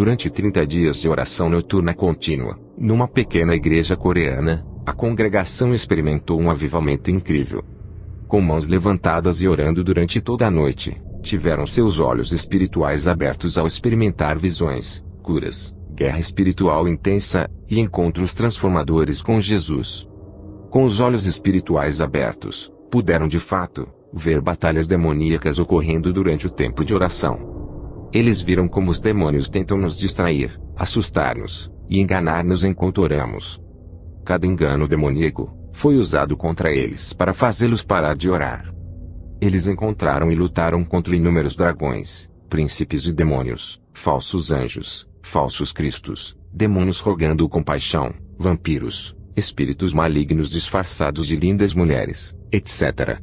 Durante 30 dias de oração noturna contínua, numa pequena igreja coreana, a congregação experimentou um avivamento incrível. Com mãos levantadas e orando durante toda a noite, tiveram seus olhos espirituais abertos ao experimentar visões, curas, guerra espiritual intensa, e encontros transformadores com Jesus. Com os olhos espirituais abertos, puderam de fato ver batalhas demoníacas ocorrendo durante o tempo de oração. Eles viram como os demônios tentam nos distrair, assustar-nos e enganar-nos enquanto oramos. Cada engano demoníaco foi usado contra eles para fazê-los parar de orar. Eles encontraram e lutaram contra inúmeros dragões, príncipes de demônios, falsos anjos, falsos cristos, demônios rogando compaixão, vampiros, espíritos malignos disfarçados de lindas mulheres, etc.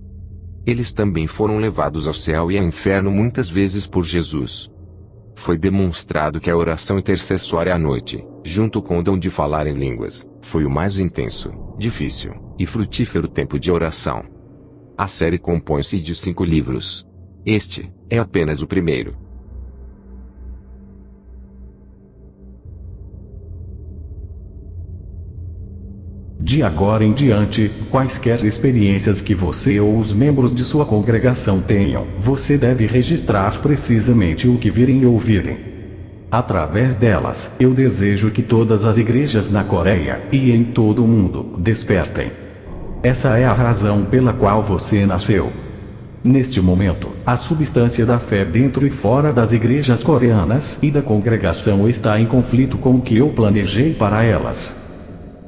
Eles também foram levados ao céu e ao inferno muitas vezes por Jesus. Foi demonstrado que a oração intercessória à noite, junto com o dom de falar em línguas, foi o mais intenso, difícil e frutífero tempo de oração. A série compõe-se de 5 livros. Este é apenas o primeiro. De agora em diante, quaisquer experiências que você ou os membros de sua congregação tenham, você deve registrar precisamente o que virem e ouvirem. Através delas, eu desejo que todas as igrejas na Coreia e em todo o mundo despertem. Essa é a razão pela qual você nasceu. Neste momento, a substância da fé dentro e fora das igrejas coreanas e da congregação está em conflito com o que eu planejei para elas.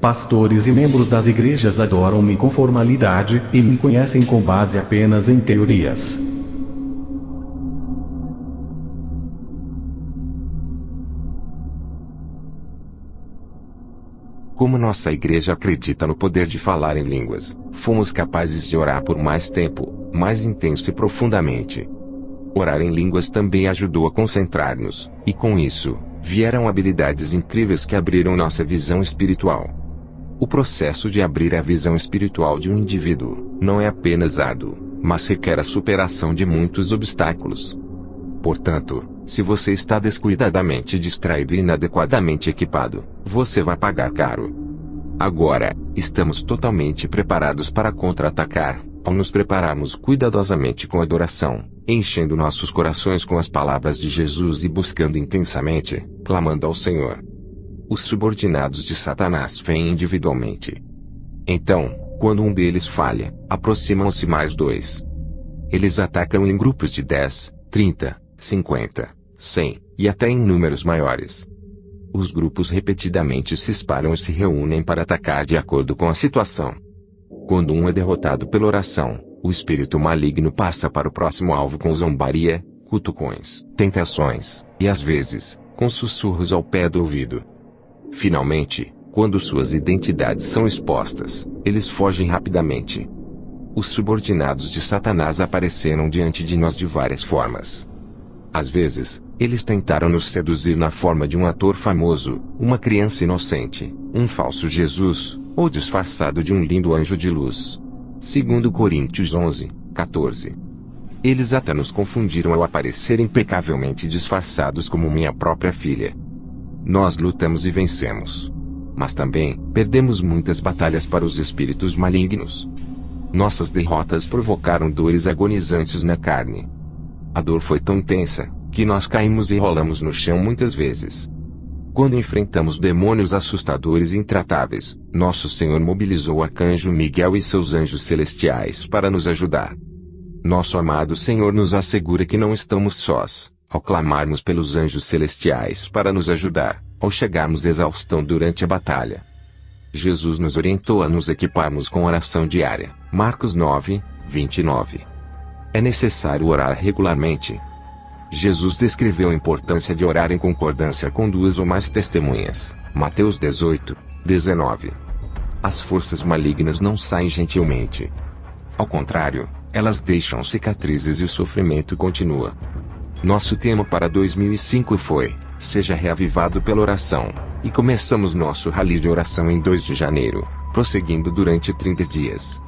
Pastores e membros das igrejas adoram-me com formalidade e me conhecem com base apenas em teorias. Como nossa igreja acredita no poder de falar em línguas, fomos capazes de orar por mais tempo, mais intenso e profundamente. Orar em línguas também ajudou a concentrar-nos, e com isso, vieram habilidades incríveis que abriram nossa visão espiritual. O processo de abrir a visão espiritual de um indivíduo não é apenas árduo, mas requer a superação de muitos obstáculos. Portanto, se você está descuidadamente distraído e inadequadamente equipado, você vai pagar caro. Agora, estamos totalmente preparados para contra-atacar, ao nos prepararmos cuidadosamente com adoração, enchendo nossos corações com as palavras de Jesus e buscando intensamente, clamando ao Senhor. Os subordinados de Satanás vêm individualmente. Então, quando um deles falha, aproximam-se mais 2. Eles atacam em grupos de 10, 30, 50, 100, e até em números maiores. Os grupos repetidamente se espalham e se reúnem para atacar de acordo com a situação. Quando um é derrotado pela oração, o espírito maligno passa para o próximo alvo com zombaria, cutucões, tentações, e às vezes, com sussurros ao pé do ouvido. Finalmente, quando suas identidades são expostas, eles fogem rapidamente. Os subordinados de Satanás apareceram diante de nós de várias formas. Às vezes, eles tentaram nos seduzir na forma de um ator famoso, uma criança inocente, um falso Jesus, ou disfarçado de um lindo anjo de luz. 2 Coríntios 11, 14. Eles até nos confundiram ao aparecer impecavelmente disfarçados como minha própria filha. Nós lutamos e vencemos. Mas também, perdemos muitas batalhas para os espíritos malignos. Nossas derrotas provocaram dores agonizantes na carne. A dor foi tão intensa, que nós caímos e rolamos no chão muitas vezes. Quando enfrentamos demônios assustadores e intratáveis, nosso Senhor mobilizou o arcanjo Miguel e seus anjos celestiais para nos ajudar. Nosso amado Senhor nos assegura que não estamos sós, ao clamarmos pelos anjos celestiais para nos ajudar, ao chegarmos à exaustão durante a batalha. Jesus nos orientou a nos equiparmos com oração diária, Marcos 9, 29. É necessário orar regularmente. Jesus descreveu a importância de orar em concordância com 2 ou mais testemunhas, Mateus 18, 19. As forças malignas não saem gentilmente. Ao contrário, elas deixam cicatrizes e o sofrimento continua. Nosso tema para 2005 foi: seja reavivado pela oração, e começamos nosso rally de oração em 2 de janeiro, prosseguindo durante 30 dias.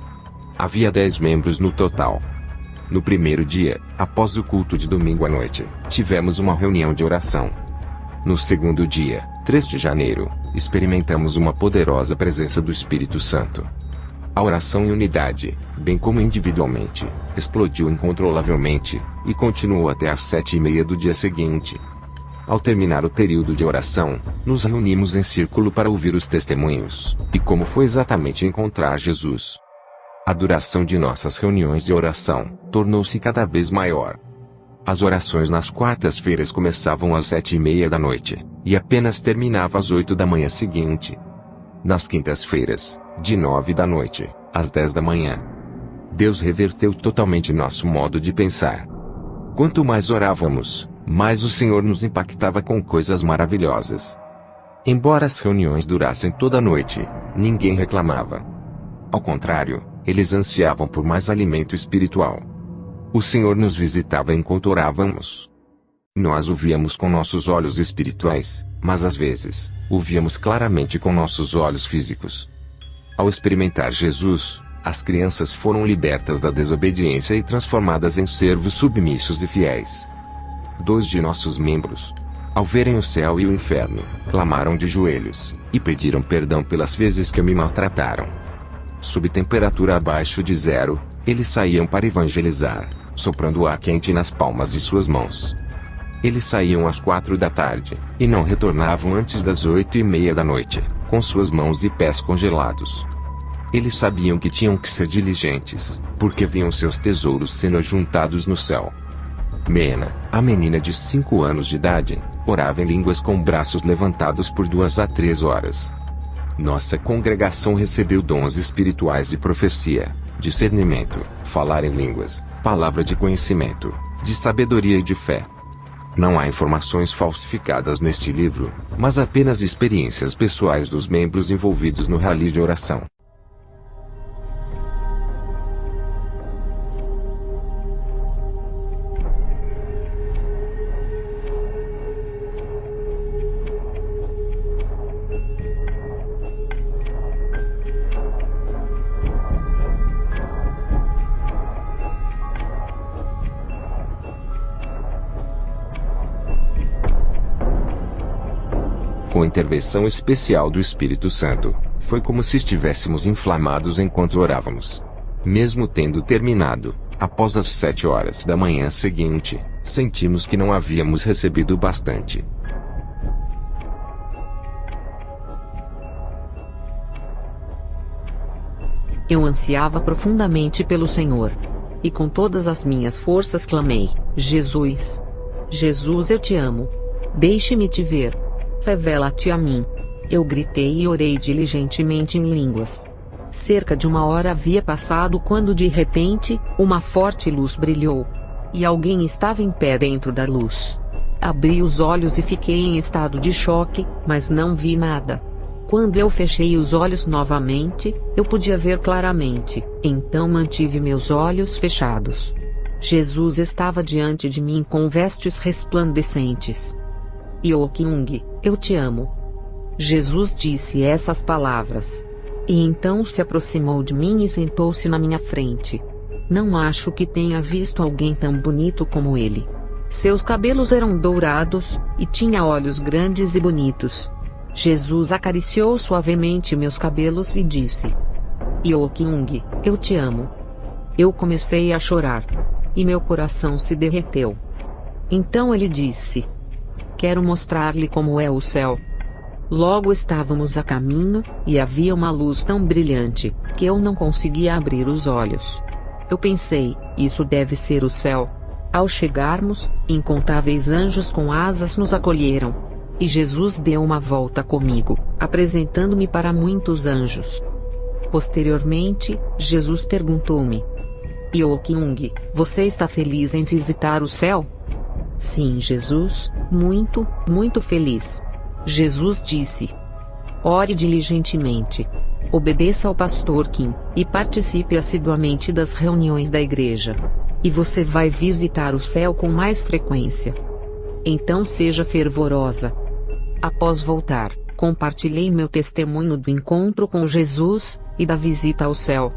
Havia 10 membros no total. No primeiro dia, após o culto de domingo à noite, tivemos uma reunião de oração. No segundo dia, 3 de janeiro, experimentamos uma poderosa presença do Espírito Santo. A oração em unidade, bem como individualmente, explodiu incontrolavelmente, e continuou até às 7h30 do dia seguinte. Ao terminar o período de oração, nos reunimos em círculo para ouvir os testemunhos, e como foi exatamente encontrar Jesus. A duração de nossas reuniões de oração tornou-se cada vez maior. As orações nas quartas-feiras começavam às 7h30 da noite, e apenas terminavam às 8 da manhã seguinte. Nas quintas-feiras, de 9 da noite, às 10 da manhã. Deus reverteu totalmente nosso modo de pensar. Quanto mais orávamos, mais o Senhor nos impactava com coisas maravilhosas. Embora as reuniões durassem toda a noite, ninguém reclamava. Ao contrário, eles ansiavam por mais alimento espiritual. O Senhor nos visitava enquanto orávamos. Nós o víamos com nossos olhos espirituais, mas às vezes, o víamos claramente com nossos olhos físicos. Ao experimentar Jesus, as crianças foram libertas da desobediência e transformadas em servos submissos e fiéis. 2 de nossos membros, ao verem o céu e o inferno, clamaram de joelhos, e pediram perdão pelas vezes que me maltrataram. Sob temperatura abaixo de 0, eles saíam para evangelizar, soprando ar quente nas palmas de suas mãos. Eles saíam às 4 da tarde, e não retornavam antes das 8h30 da noite, com suas mãos e pés congelados. Eles sabiam que tinham que ser diligentes, porque viam seus tesouros sendo juntados no céu. Mena, a menina de 5 anos de idade, orava em línguas com braços levantados por 2 a 3 horas. Nossa congregação recebeu dons espirituais de profecia, discernimento, falar em línguas, palavra de conhecimento, de sabedoria e de fé. Não há informações falsificadas neste livro, mas apenas experiências pessoais dos membros envolvidos no rally de oração. Com intervenção especial do Espírito Santo, foi como se estivéssemos inflamados enquanto orávamos. Mesmo tendo terminado, após as 7 horas da manhã seguinte, sentimos que não havíamos recebido bastante. Eu ansiava profundamente pelo Senhor. E com todas as minhas forças clamei: Jesus! Jesus, eu te amo. Deixe-me te ver. Revela-te a mim. Eu gritei e orei diligentemente em línguas. Cerca de 1 hora havia passado quando de repente, uma forte luz brilhou. E alguém estava em pé dentro da luz. Abri os olhos e fiquei em estado de choque, mas não vi nada. Quando eu fechei os olhos novamente, eu podia ver claramente, então mantive meus olhos fechados. Jesus estava diante de mim com vestes resplandecentes. Yokyung, eu te amo. Jesus disse essas palavras. E então se aproximou de mim e sentou-se na minha frente. Não acho que tenha visto alguém tão bonito como ele. Seus cabelos eram dourados, e tinha olhos grandes e bonitos. Jesus acariciou suavemente meus cabelos e disse: Yokyung, eu te amo. Eu comecei a chorar. E meu coração se derreteu. Então ele disse: Quero mostrar-lhe como é o céu. Logo estávamos a caminho, e havia uma luz tão brilhante, que eu não conseguia abrir os olhos. Eu pensei, isso deve ser o céu. Ao chegarmos, incontáveis anjos com asas nos acolheram. E Jesus deu uma volta comigo, apresentando-me para muitos anjos. Posteriormente, Jesus perguntou-me: Yokyung, você está feliz em visitar o céu? Sim, Jesus, muito, muito feliz. Jesus disse: Ore diligentemente. Obedeça ao pastor Kim, e participe assiduamente das reuniões da igreja. E você vai visitar o céu com mais frequência. Então seja fervorosa. Após voltar, compartilhei meu testemunho do encontro com Jesus, e da visita ao céu.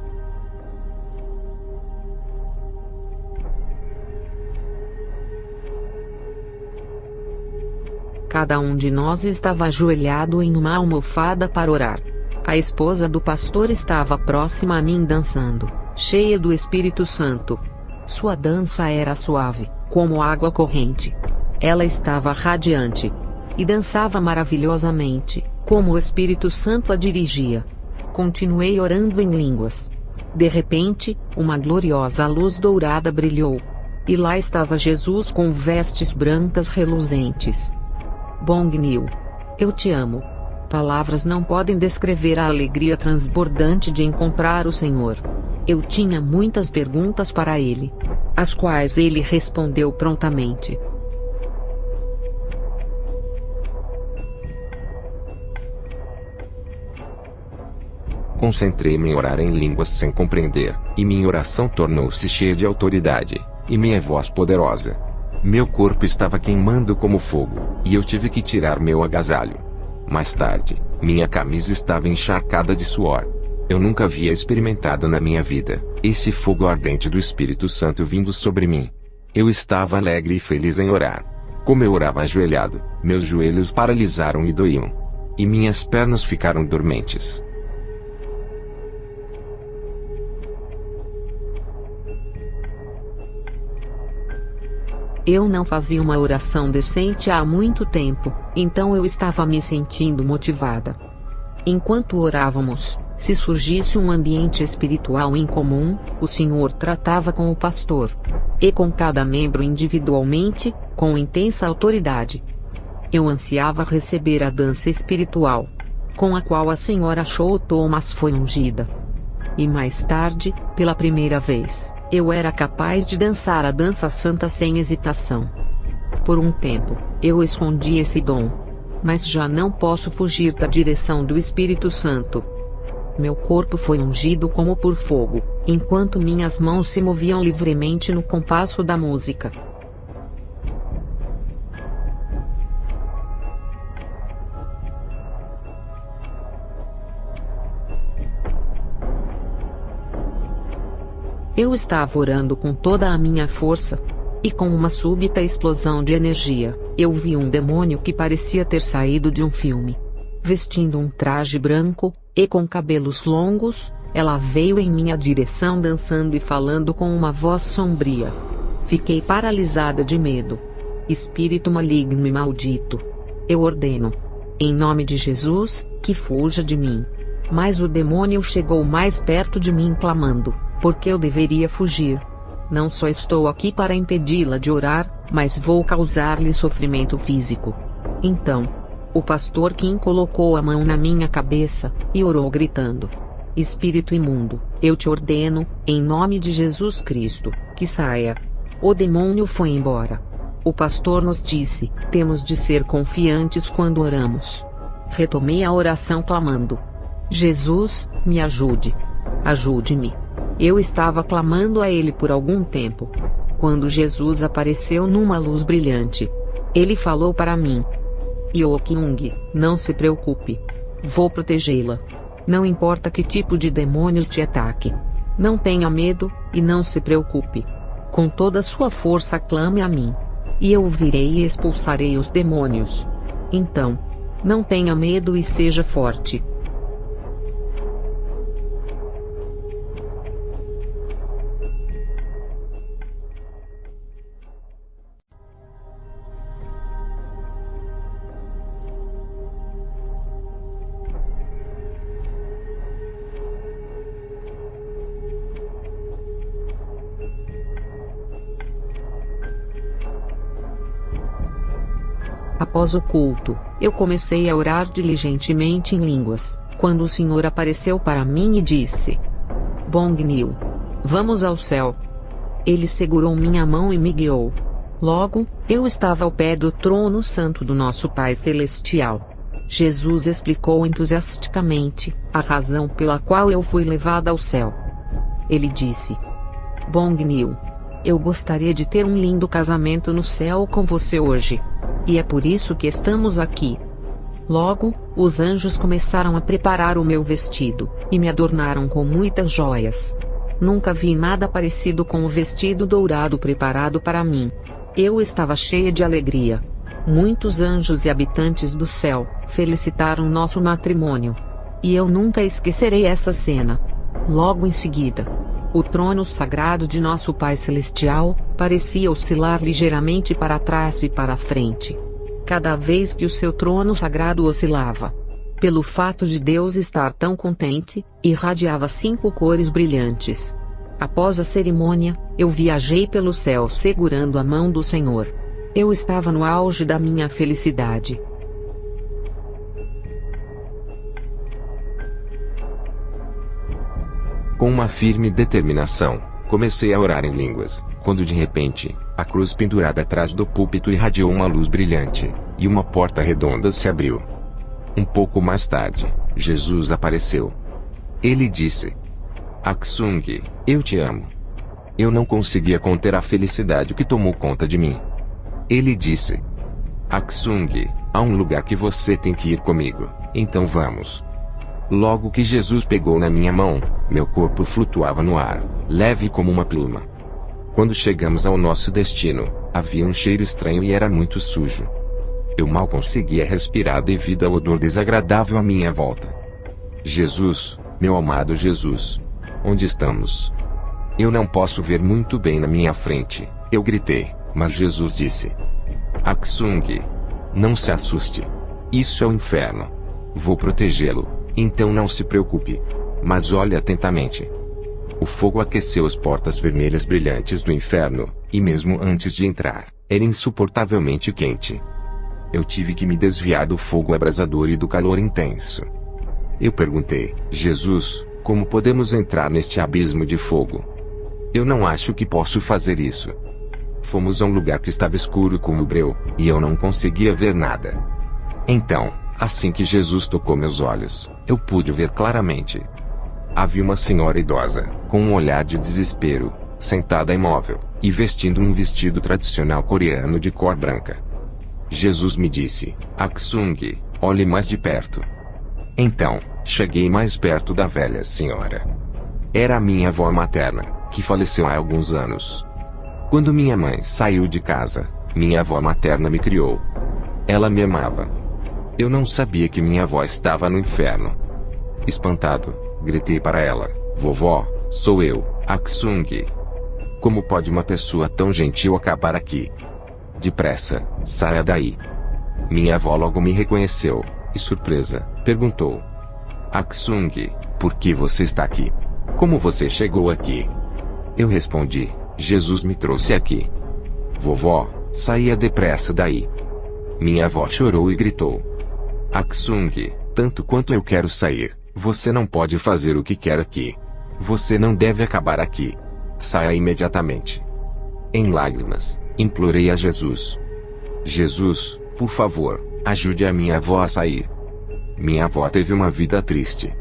Cada um de nós estava ajoelhado em uma almofada para orar. A esposa do pastor estava próxima a mim dançando, cheia do Espírito Santo. Sua dança era suave, como água corrente. Ela estava radiante e dançava maravilhosamente, como o Espírito Santo a dirigia. Continuei orando em línguas. De repente, uma gloriosa luz dourada brilhou. E lá estava Jesus com vestes brancas reluzentes. Bong Nil, eu te amo. Palavras não podem descrever a alegria transbordante de encontrar o Senhor. Eu tinha muitas perguntas para ele, as quais ele respondeu prontamente. Concentrei-me em orar em línguas sem compreender, e minha oração tornou-se cheia de autoridade, e minha voz poderosa. Meu corpo estava queimando como fogo, e eu tive que tirar meu agasalho. Mais tarde, minha camisa estava encharcada de suor. Eu nunca havia experimentado na minha vida esse fogo ardente do Espírito Santo vindo sobre mim. Eu estava alegre e feliz em orar. Como eu orava ajoelhado, meus joelhos paralisaram e doíam. E minhas pernas ficaram dormentes. Eu não fazia uma oração decente há muito tempo, então eu estava me sentindo motivada. Enquanto orávamos, se surgisse um ambiente espiritual incomum, o Senhor tratava com o pastor. E com cada membro individualmente, com intensa autoridade. Eu ansiava receber a dança espiritual, com a qual a senhora Cho Thomas foi ungida. E mais tarde, pela primeira vez, eu era capaz de dançar a dança santa sem hesitação. Por um tempo, eu escondi esse dom. Mas já não posso fugir da direção do Espírito Santo. Meu corpo foi ungido como por fogo, enquanto minhas mãos se moviam livremente no compasso da música. Eu estava orando com toda a minha força. E com uma súbita explosão de energia, eu vi um demônio que parecia ter saído de um filme. Vestindo um traje branco, e com cabelos longos, ela veio em minha direção dançando e falando com uma voz sombria. Fiquei paralisada de medo. Espírito maligno e maldito. Eu ordeno, em nome de Jesus, que fuja de mim. Mas o demônio chegou mais perto de mim clamando, porque eu deveria fugir. Não só estou aqui para impedi-la de orar, mas vou causar-lhe sofrimento físico. Então, o pastor Kim colocou a mão na minha cabeça, e orou gritando: Espírito imundo, eu te ordeno, em nome de Jesus Cristo, que saia. O demônio foi embora. O pastor nos disse: temos de ser confiantes quando oramos. Retomei a oração clamando: Jesus, me ajude. Ajude-me. Eu estava clamando a ele por algum tempo. Quando Jesus apareceu numa luz brilhante, ele falou para mim: Yokyung, não se preocupe. Vou protegê-la. Não importa que tipo de demônios te ataque. Não tenha medo, e não se preocupe. Com toda sua força clame a mim. E eu virei e expulsarei os demônios. Então, não tenha medo e seja forte. Após o culto, eu comecei a orar diligentemente em línguas, quando o Senhor apareceu para mim e disse: Bong Nil, vamos ao céu. Ele segurou minha mão e me guiou. Logo, eu estava ao pé do trono santo do nosso Pai Celestial. Jesus explicou entusiasticamente a razão pela qual eu fui levada ao céu. Ele disse: Bong Nil, eu gostaria de ter um lindo casamento no céu com você hoje. E é por isso que estamos aqui. Logo, os anjos começaram a preparar o meu vestido, e me adornaram com muitas joias. Nunca vi nada parecido com o vestido dourado preparado para mim. Eu estava cheia de alegria. Muitos anjos e habitantes do céu felicitaram nosso matrimônio. E eu nunca esquecerei essa cena. Logo em seguida, o trono sagrado de nosso Pai Celestial parecia oscilar ligeiramente para trás e para frente. Cada vez que o seu trono sagrado oscilava, pelo fato de Deus estar tão contente, irradiava 5 cores brilhantes. Após a cerimônia, eu viajei pelo céu segurando a mão do Senhor. Eu estava no auge da minha felicidade. Com uma firme determinação, comecei a orar em línguas, quando de repente, a cruz pendurada atrás do púlpito irradiou uma luz brilhante, e uma porta redonda se abriu. Um pouco mais tarde, Jesus apareceu. Ele disse: Aksung, eu te amo. Eu não conseguia conter a felicidade que tomou conta de mim. Ele disse: Aksung, há um lugar que você tem que ir comigo, então vamos. Logo que Jesus pegou na minha mão, meu corpo flutuava no ar, leve como uma pluma. Quando chegamos ao nosso destino, havia um cheiro estranho e era muito sujo. Eu mal conseguia respirar devido ao odor desagradável à minha volta. Jesus, meu amado Jesus, onde estamos? Eu não posso ver muito bem na minha frente, eu gritei, mas Jesus disse: Aksung, não se assuste. Isso é o inferno. Vou protegê-lo, então não se preocupe. Mas olhe atentamente. O fogo aqueceu as portas vermelhas brilhantes do inferno, e mesmo antes de entrar, era insuportavelmente quente. Eu tive que me desviar do fogo abrasador e do calor intenso. Eu perguntei: Jesus, como podemos entrar neste abismo de fogo? Eu não acho que posso fazer isso. Fomos a um lugar que estava escuro como breu, e eu não conseguia ver nada. Então, assim que Jesus tocou meus olhos, eu pude ver claramente. Havia uma senhora idosa, com um olhar de desespero, sentada imóvel, e vestindo um vestido tradicional coreano de cor branca. Jesus me disse: Aksung, olhe mais de perto. Então, cheguei mais perto da velha senhora. Era a minha avó materna, que faleceu há alguns anos. Quando minha mãe saiu de casa, minha avó materna me criou. Ela me amava. Eu não sabia que minha avó estava no inferno. Espantado, gritei para ela: Vovó, sou eu, Aksung. Como pode uma pessoa tão gentil acabar aqui? Depressa, saia daí. Minha avó logo me reconheceu, e surpresa, perguntou: Aksung, por que você está aqui? Como você chegou aqui? Eu respondi: Jesus me trouxe aqui. Vovó, saia depressa daí. Minha avó chorou e gritou: Aksung, tanto quanto eu quero sair, você não pode fazer o que quer aqui. Você não deve acabar aqui. Saia imediatamente. Em lágrimas, implorei a Jesus: Jesus, por favor, ajude a minha avó a sair. Minha avó teve uma vida triste.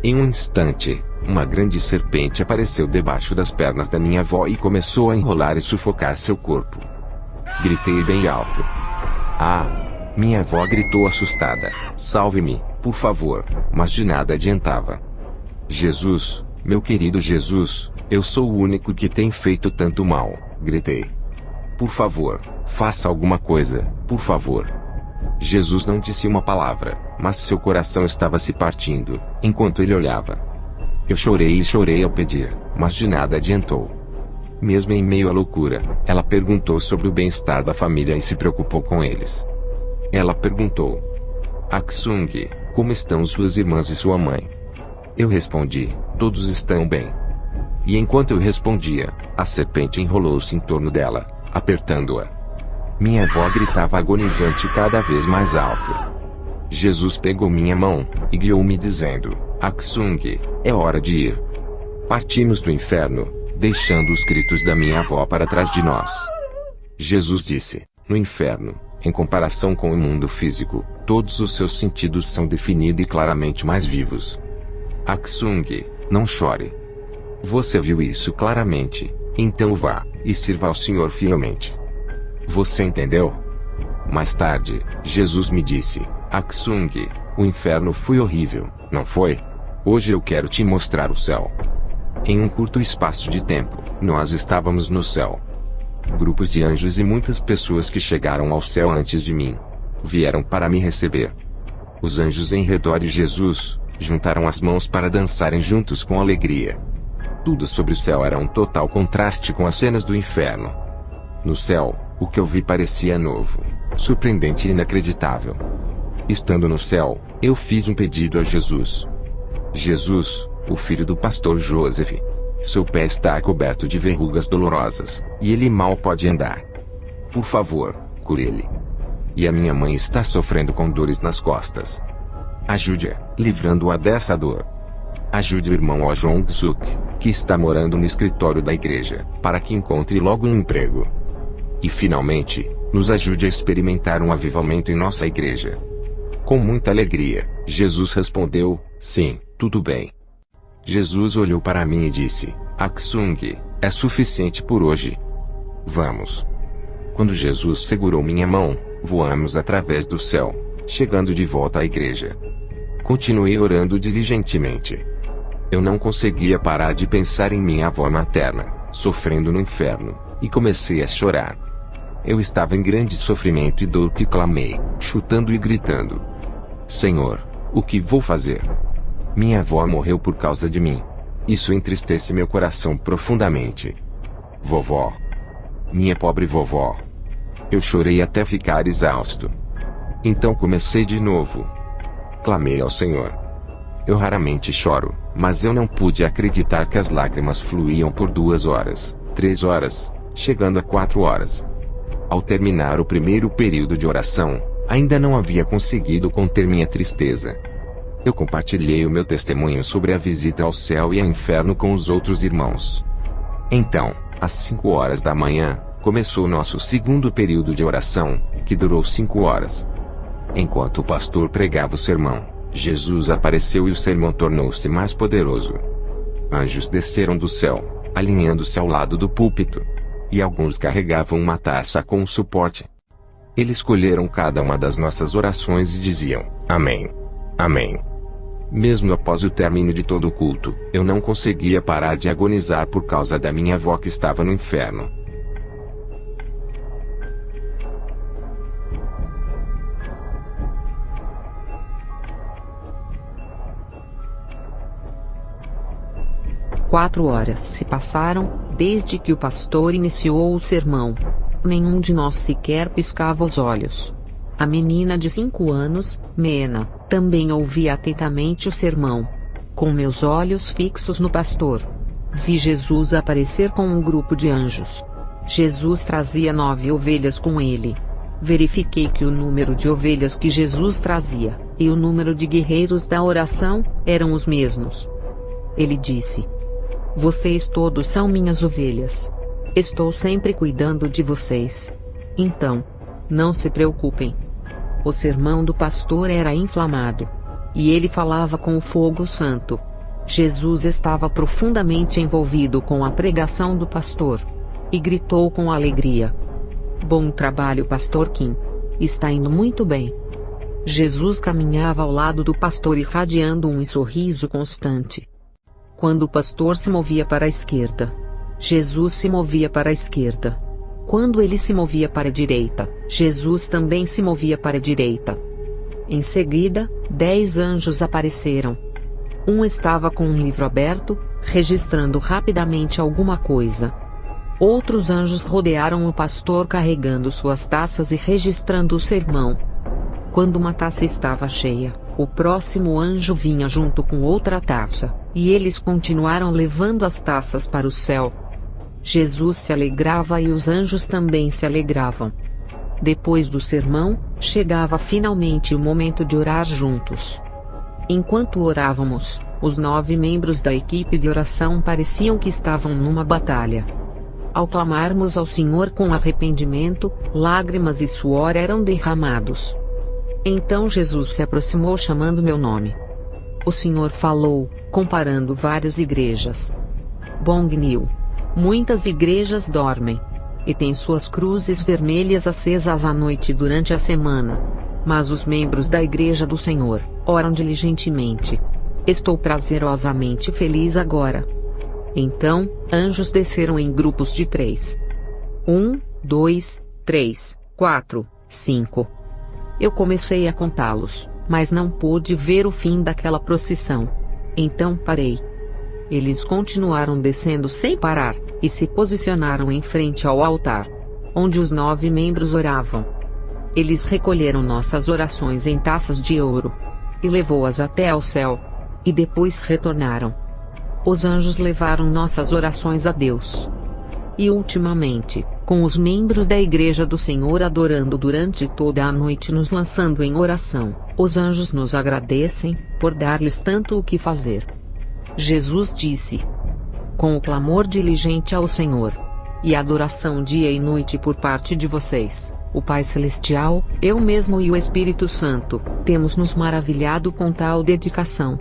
Em um instante, uma grande serpente apareceu debaixo das pernas da minha avó e começou a enrolar e sufocar seu corpo. Gritei bem alto. Ah! Minha avó gritou assustada: Salve-me, por favor, mas de nada adiantava. Jesus, meu querido Jesus, eu sou o único que tem feito tanto mal, gritei. Por favor, faça alguma coisa, por favor. Jesus não disse uma palavra, mas seu coração estava se partindo, enquanto ele olhava. Eu chorei e chorei ao pedir, mas de nada adiantou. Mesmo em meio à loucura, ela perguntou sobre o bem-estar da família e se preocupou com eles. Ela perguntou: Aksung, como estão suas irmãs e sua mãe? Eu respondi: todos estão bem. E enquanto eu respondia, a serpente enrolou-se em torno dela, apertando-a. Minha avó gritava agonizante cada vez mais alto. Jesus pegou minha mão, e guiou-me dizendo: Aksung, é hora de ir. Partimos do inferno, deixando os gritos da minha avó para trás de nós. Jesus disse: no inferno, em comparação com o mundo físico, todos os seus sentidos são definidos e claramente mais vivos. Aksung, não chore. Você viu isso claramente, então vá, e sirva ao Senhor fielmente. Você entendeu? Mais tarde, Jesus me disse: Aksung, o inferno foi horrível, não foi? Hoje eu quero te mostrar o céu. Em um curto espaço de tempo, nós estávamos no céu. Grupos de anjos e muitas pessoas que chegaram ao céu antes de mim vieram para me receber. Os anjos em redor de Jesus juntaram as mãos para dançarem juntos com alegria. Tudo sobre o céu era um total contraste com as cenas do inferno. No céu, o que eu vi parecia novo, surpreendente e inacreditável. Estando no céu, eu fiz um pedido a Jesus. Jesus, o filho do pastor Joseph. Seu pé está coberto de verrugas dolorosas, e ele mal pode andar. Por favor, cure ele. E a minha mãe está sofrendo com dores nas costas. Ajude-a, livrando-a dessa dor. Ajude o irmão O Jong-suk, que está morando no escritório da igreja, para que encontre logo um emprego. E finalmente, nos ajude a experimentar um avivamento em nossa igreja. Com muita alegria, Jesus respondeu, sim, tudo bem. Jesus olhou para mim e disse, Aksung, é suficiente por hoje. Vamos. Quando Jesus segurou minha mão, voamos através do céu, chegando de volta à igreja. Continuei orando diligentemente. Eu não conseguia parar de pensar em minha avó materna, sofrendo no inferno, e comecei a chorar. Eu estava em grande sofrimento e dor que clamei, chutando e gritando. Senhor, o que vou fazer? Minha avó morreu por causa de mim. Isso entristece meu coração profundamente. Vovó. Minha pobre vovó. Eu chorei até ficar exausto. Então comecei de novo. Clamei ao Senhor. Eu raramente choro, mas eu não pude acreditar que as lágrimas fluíam por 2 horas, 3 horas, chegando a 4 horas. Ao terminar o primeiro período de oração, ainda não havia conseguido conter minha tristeza. Eu compartilhei o meu testemunho sobre a visita ao céu e ao inferno com os outros irmãos. Então, às 5 horas da manhã, começou nosso segundo período de oração, que durou 5 horas. Enquanto o pastor pregava o sermão, Jesus apareceu e o sermão tornou-se mais poderoso. Anjos desceram do céu, alinhando-se ao lado do púlpito. E alguns carregavam uma taça com um suporte. Eles colheram cada uma das nossas orações e diziam, Amém. Amém. Mesmo após o término de todo o culto, eu não conseguia parar de agonizar por causa da minha avó que estava no inferno. Quatro horas se passaram, desde que o pastor iniciou o sermão. Nenhum de nós sequer piscava os olhos. A menina de 5 anos, Mena, também ouvia atentamente o sermão. Com meus olhos fixos no pastor, vi Jesus aparecer com um grupo de anjos. Jesus trazia 9 ovelhas com ele. Verifiquei que o número de ovelhas que Jesus trazia, e o número de guerreiros da oração, eram os mesmos. Ele disse, vocês todos são minhas ovelhas. Estou sempre cuidando de vocês. Então, não se preocupem. O sermão do pastor era inflamado. E ele falava com o fogo santo. Jesus estava profundamente envolvido com a pregação do pastor. E gritou com alegria. Bom trabalho, pastor Kim. Está indo muito bem. Jesus caminhava ao lado do pastor irradiando um sorriso constante. Quando o pastor se movia para a esquerda, Jesus se movia para a esquerda. Quando ele se movia para a direita, Jesus também se movia para a direita. Em seguida, 10 anjos apareceram. Um estava com um livro aberto, registrando rapidamente alguma coisa. Outros anjos rodearam o pastor carregando suas taças e registrando o sermão. Quando uma taça estava cheia, o próximo anjo vinha junto com outra taça, e eles continuaram levando as taças para o céu. Jesus se alegrava e os anjos também se alegravam. Depois do sermão, chegava finalmente o momento de orar juntos. Enquanto orávamos, os 9 membros da equipe de oração pareciam que estavam numa batalha. Ao clamarmos ao Senhor com arrependimento, lágrimas e suor eram derramados. Então Jesus se aproximou chamando meu nome. O Senhor falou, comparando várias igrejas. Bongniu. Muitas igrejas dormem. E têm suas cruzes vermelhas acesas à noite durante a semana. Mas os membros da igreja do Senhor oram diligentemente. Estou prazerosamente feliz agora. Então, anjos desceram em grupos de 3. 1, 2, 3, 4, 5. Eu comecei a contá-los, mas não pude ver o fim daquela procissão. Então parei. Eles continuaram descendo sem parar, e se posicionaram em frente ao altar, onde os 9 membros oravam. Eles recolheram nossas orações em taças de ouro, e levou-as até ao céu, e depois retornaram. Os anjos levaram nossas orações a Deus. E ultimamente, com os membros da Igreja do Senhor adorando durante toda a noite nos lançando em oração, os anjos nos agradecem, por dar-lhes tanto o que fazer. Jesus disse: com o clamor diligente ao Senhor, e adoração dia e noite por parte de vocês, o Pai Celestial, eu mesmo e o Espírito Santo, temos nos maravilhado com tal dedicação.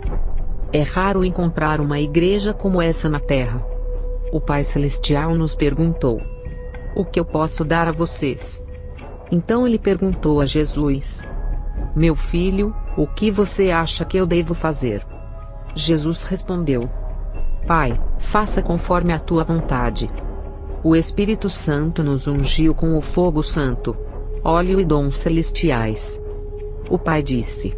É raro encontrar uma igreja como essa na Terra. O Pai Celestial nos perguntou: o que eu posso dar a vocês? Então ele perguntou a Jesus: meu filho, o que você acha que eu devo fazer? Jesus respondeu: Pai, faça conforme a tua vontade. O Espírito Santo nos ungiu com o fogo santo, óleo e dons celestiais. O Pai disse: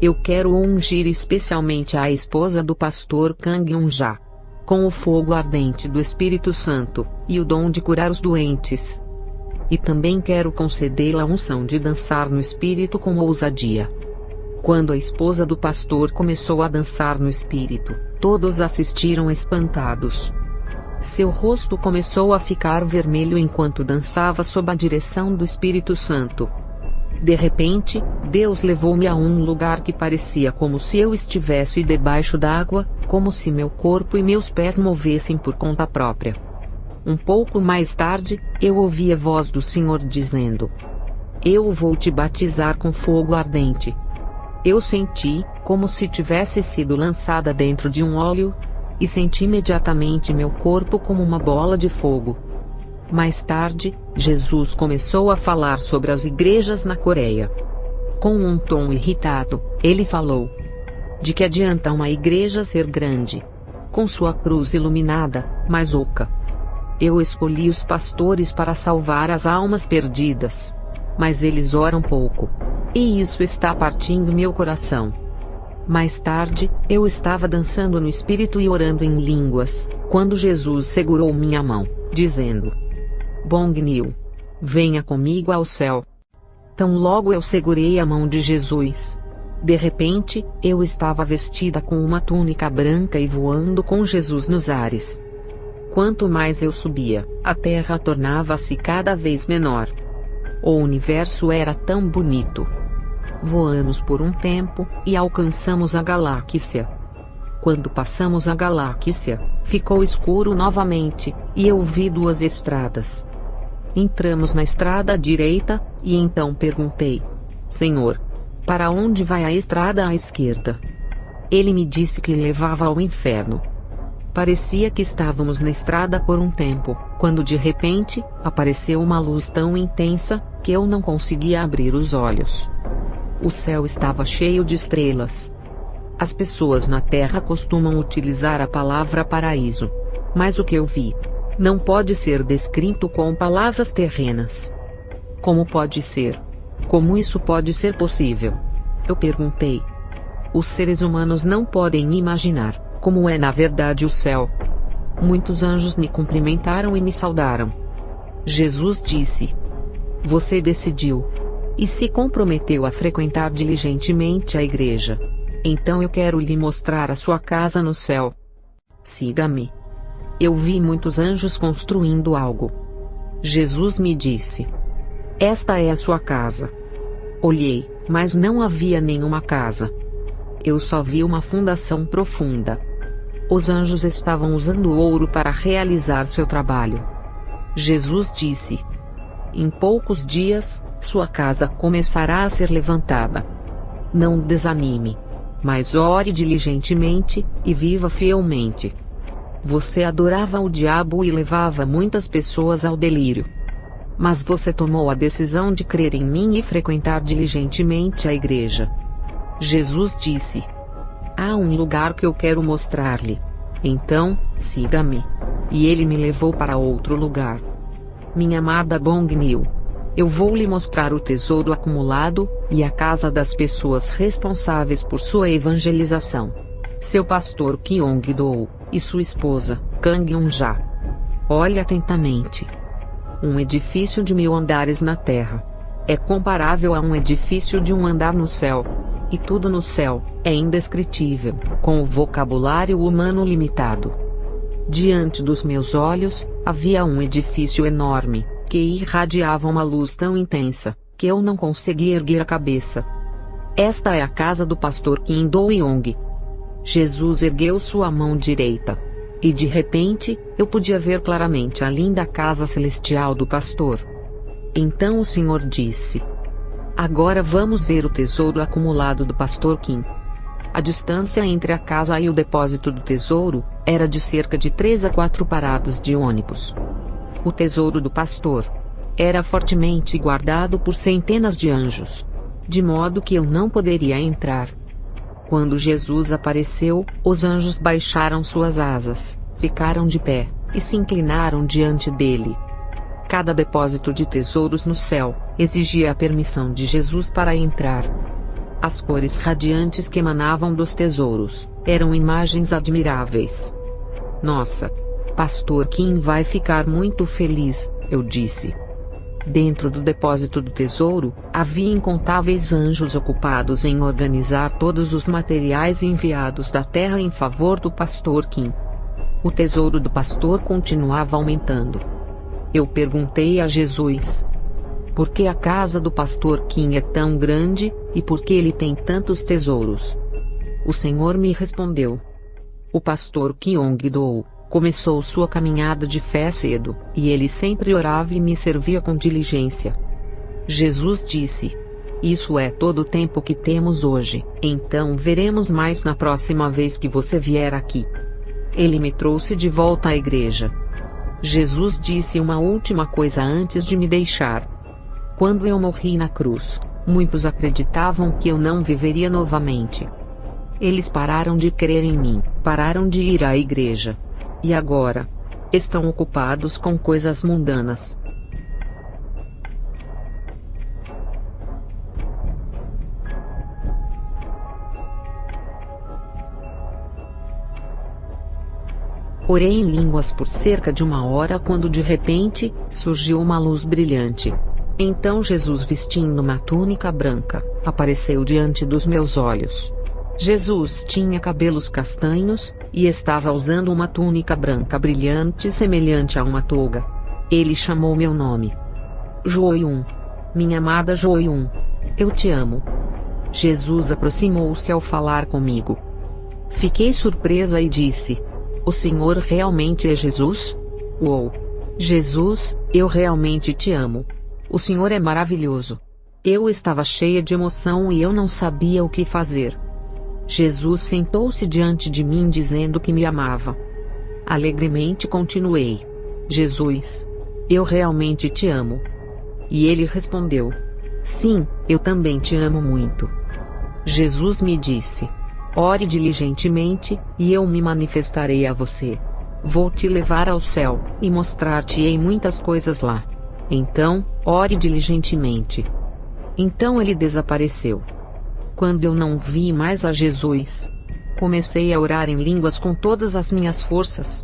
eu quero ungir especialmente a esposa do pastor Kang Yun-ja, com o fogo ardente do Espírito Santo, e o dom de curar os doentes. E também quero concedê-la a unção de dançar no Espírito com ousadia. Quando a esposa do pastor começou a dançar no Espírito, todos assistiram espantados. Seu rosto começou a ficar vermelho enquanto dançava sob a direção do Espírito Santo. De repente, Deus levou-me a um lugar que parecia como se eu estivesse debaixo d'água, como se meu corpo e meus pés movessem por conta própria. Um pouco mais tarde, eu ouvi a voz do Senhor dizendo: eu vou te batizar com fogo ardente. Eu senti, como se tivesse sido lançada dentro de um óleo, e senti imediatamente meu corpo como uma bola de fogo. Mais tarde, Jesus começou a falar sobre as igrejas na Coreia. Com um tom irritado, ele falou: de que adianta uma igreja ser grande, com sua cruz iluminada, mas oca? Eu escolhi os pastores para salvar as almas perdidas, mas eles oram pouco. E isso está partindo meu coração. Mais tarde, eu estava dançando no Espírito e orando em línguas, quando Jesus segurou minha mão, dizendo: Bong-nil, venha comigo ao céu. Tão logo eu segurei a mão de Jesus. De repente, eu estava vestida com uma túnica branca e voando com Jesus nos ares. Quanto mais eu subia, a terra tornava-se cada vez menor. O universo era tão bonito. Voamos por um tempo, e alcançamos a galáxia. Quando passamos a galáxia, ficou escuro novamente, e eu vi 2 estradas. Entramos na estrada à direita, e então perguntei: Senhor, para onde vai a estrada à esquerda? Ele me disse que levava ao inferno. Parecia que estávamos na estrada por um tempo, quando de repente, apareceu uma luz tão intensa, que eu não conseguia abrir os olhos. O céu estava cheio de estrelas. As pessoas na Terra costumam utilizar a palavra paraíso. Mas o que eu vi não pode ser descrito com palavras terrenas. Como pode ser? Como isso pode ser possível? Eu perguntei. Os seres humanos não podem imaginar como é na verdade o céu. Muitos anjos me cumprimentaram e me saudaram. Jesus disse: você decidiu e se comprometeu a frequentar diligentemente a igreja. Então eu quero lhe mostrar a sua casa no céu. Siga-me. Eu vi muitos anjos construindo algo. Jesus me disse: esta é a sua casa. Olhei, mas não havia nenhuma casa. Eu só vi uma fundação profunda. Os anjos estavam usando ouro para realizar seu trabalho. Jesus disse: em poucos dias, sua casa começará a ser levantada. Não desanime, mas ore diligentemente, e viva fielmente. Você adorava o diabo e levava muitas pessoas ao delírio. Mas você tomou a decisão de crer em mim e frequentar diligentemente a igreja. Jesus disse: há um lugar que eu quero mostrar-lhe. Então, siga-me. E ele me levou para outro lugar. minha amada Bong Nil. Eu vou lhe mostrar o tesouro acumulado, e a casa das pessoas responsáveis por sua evangelização. Seu pastor Kyong-do, e sua esposa, Kang Yun-ja. Olhe atentamente. Um edifício de 1000 andares na terra é comparável a um edifício de 1 andar no céu. E tudo no céu é indescritível, com o vocabulário humano limitado. Diante dos meus olhos, havia um edifício enorme, que irradiava uma luz tão intensa, que eu não conseguia erguer a cabeça. Esta é a casa do pastor Kim Do-young. Jesus ergueu sua mão direita. E de repente, eu podia ver claramente a linda casa celestial do pastor. Então o Senhor disse: agora vamos ver o tesouro acumulado do pastor Kim. A distância entre a casa e o depósito do tesouro era de cerca de 3 a 4 paradas de ônibus. O tesouro do pastor era fortemente guardado por centenas de anjos, de modo que eu não poderia entrar. Quando Jesus apareceu, os anjos baixaram suas asas, ficaram de pé, e se inclinaram diante dele. Cada depósito de tesouros no céu exigia a permissão de Jesus para entrar. As cores radiantes que emanavam dos tesouros eram imagens admiráveis. Nossa! Pastor Kim vai ficar muito feliz, eu disse. Dentro do depósito do tesouro, havia incontáveis anjos ocupados em organizar todos os materiais enviados da terra em favor do pastor Kim. O tesouro do pastor continuava aumentando. Eu perguntei a Jesus: por que a casa do pastor Kim é tão grande, e por que ele tem tantos tesouros? O Senhor me respondeu: o pastor Kyong-do começou sua caminhada de fé cedo, e ele sempre orava e me servia com diligência. Jesus disse: isso é todo o tempo que temos hoje, então veremos mais na próxima vez que você vier aqui. Ele me trouxe de volta à igreja. Jesus disse uma última coisa antes de me deixar. Quando eu morri na cruz, muitos acreditavam que eu não viveria novamente. Eles pararam de crer em mim, pararam de ir à igreja. E agora? Estão ocupados com coisas mundanas. Orei em línguas por cerca de 1 hora quando de repente, surgiu uma luz brilhante. Então Jesus, vestindo uma túnica branca, apareceu diante dos meus olhos. Jesus tinha cabelos castanhos, e estava usando uma túnica branca brilhante semelhante a uma toga. Ele chamou meu nome. Jo-young. Minha amada Jo-young. Eu te amo. Jesus aproximou-se ao falar comigo. Fiquei surpresa e disse: o Senhor realmente é Jesus? Uou! Jesus, eu realmente te amo. O Senhor é maravilhoso. Eu estava cheia de emoção e eu não sabia o que fazer. Jesus sentou-se diante de mim dizendo que me amava. Alegremente continuei: Jesus, eu realmente te amo. E ele respondeu: sim, eu também te amo muito. Jesus me disse: ore diligentemente, e eu me manifestarei a você. Vou te levar ao céu, e mostrar-te-ei muitas coisas lá. Então, ore diligentemente. Então ele desapareceu. Quando eu não vi mais a Jesus, comecei a orar em línguas com todas as minhas forças.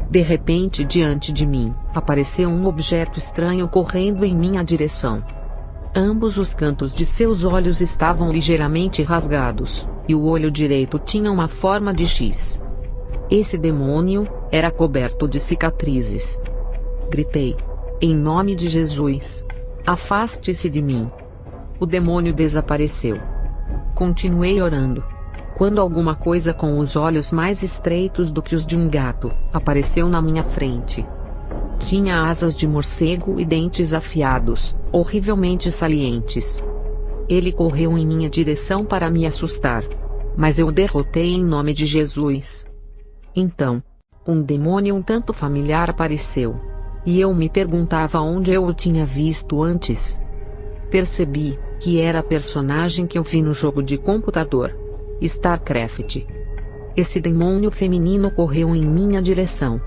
De repente, diante de mim, apareceu um objeto estranho correndo em minha direção. Ambos os cantos de seus olhos estavam ligeiramente rasgados, e o olho direito tinha uma forma de X. Esse demônio era coberto de cicatrizes. Gritei: em nome de Jesus, afaste-se de mim. O demônio desapareceu. Continuei orando, quando alguma coisa com os olhos mais estreitos do que os de um gato apareceu na minha frente. Tinha asas de morcego e dentes afiados, horrivelmente salientes. Ele correu em minha direção para me assustar, mas eu o derrotei em nome de Jesus. Então, um demônio um tanto familiar apareceu, e eu me perguntava onde eu o tinha visto antes. Percebi que era a personagem que eu vi no jogo de computador, StarCraft. Esse demônio feminino correu em minha direção.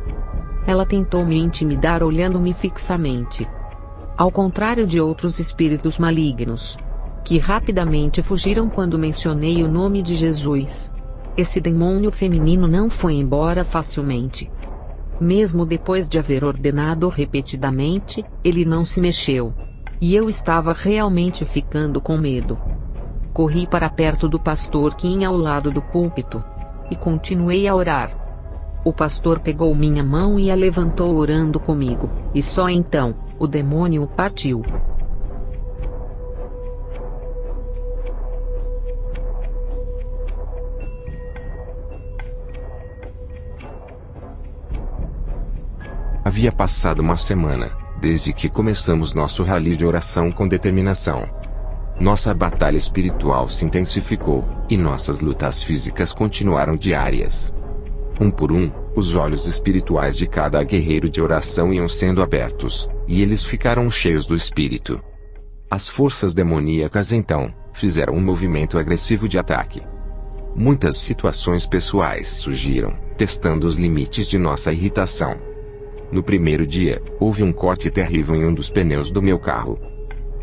Ela tentou me intimidar olhando-me fixamente. Ao contrário de outros espíritos malignos, que rapidamente fugiram quando mencionei o nome de Jesus, esse demônio feminino não foi embora facilmente. Mesmo depois de haver ordenado repetidamente, ele não se mexeu. E eu estava realmente ficando com medo. Corri para perto do pastor Kim ao lado do púlpito. E continuei a orar. O pastor pegou minha mão e a levantou orando comigo, e só então, o demônio partiu. Havia passado uma semana, desde que começamos nosso rally de oração com determinação. Nossa batalha espiritual se intensificou, e nossas lutas físicas continuaram diárias. Um por um, os olhos espirituais de cada guerreiro de oração iam sendo abertos, e eles ficaram cheios do Espírito. As forças demoníacas então, fizeram um movimento agressivo de ataque. Muitas situações pessoais surgiram, testando os limites de nossa irritação. No primeiro dia, houve um corte terrível em um dos pneus do meu carro.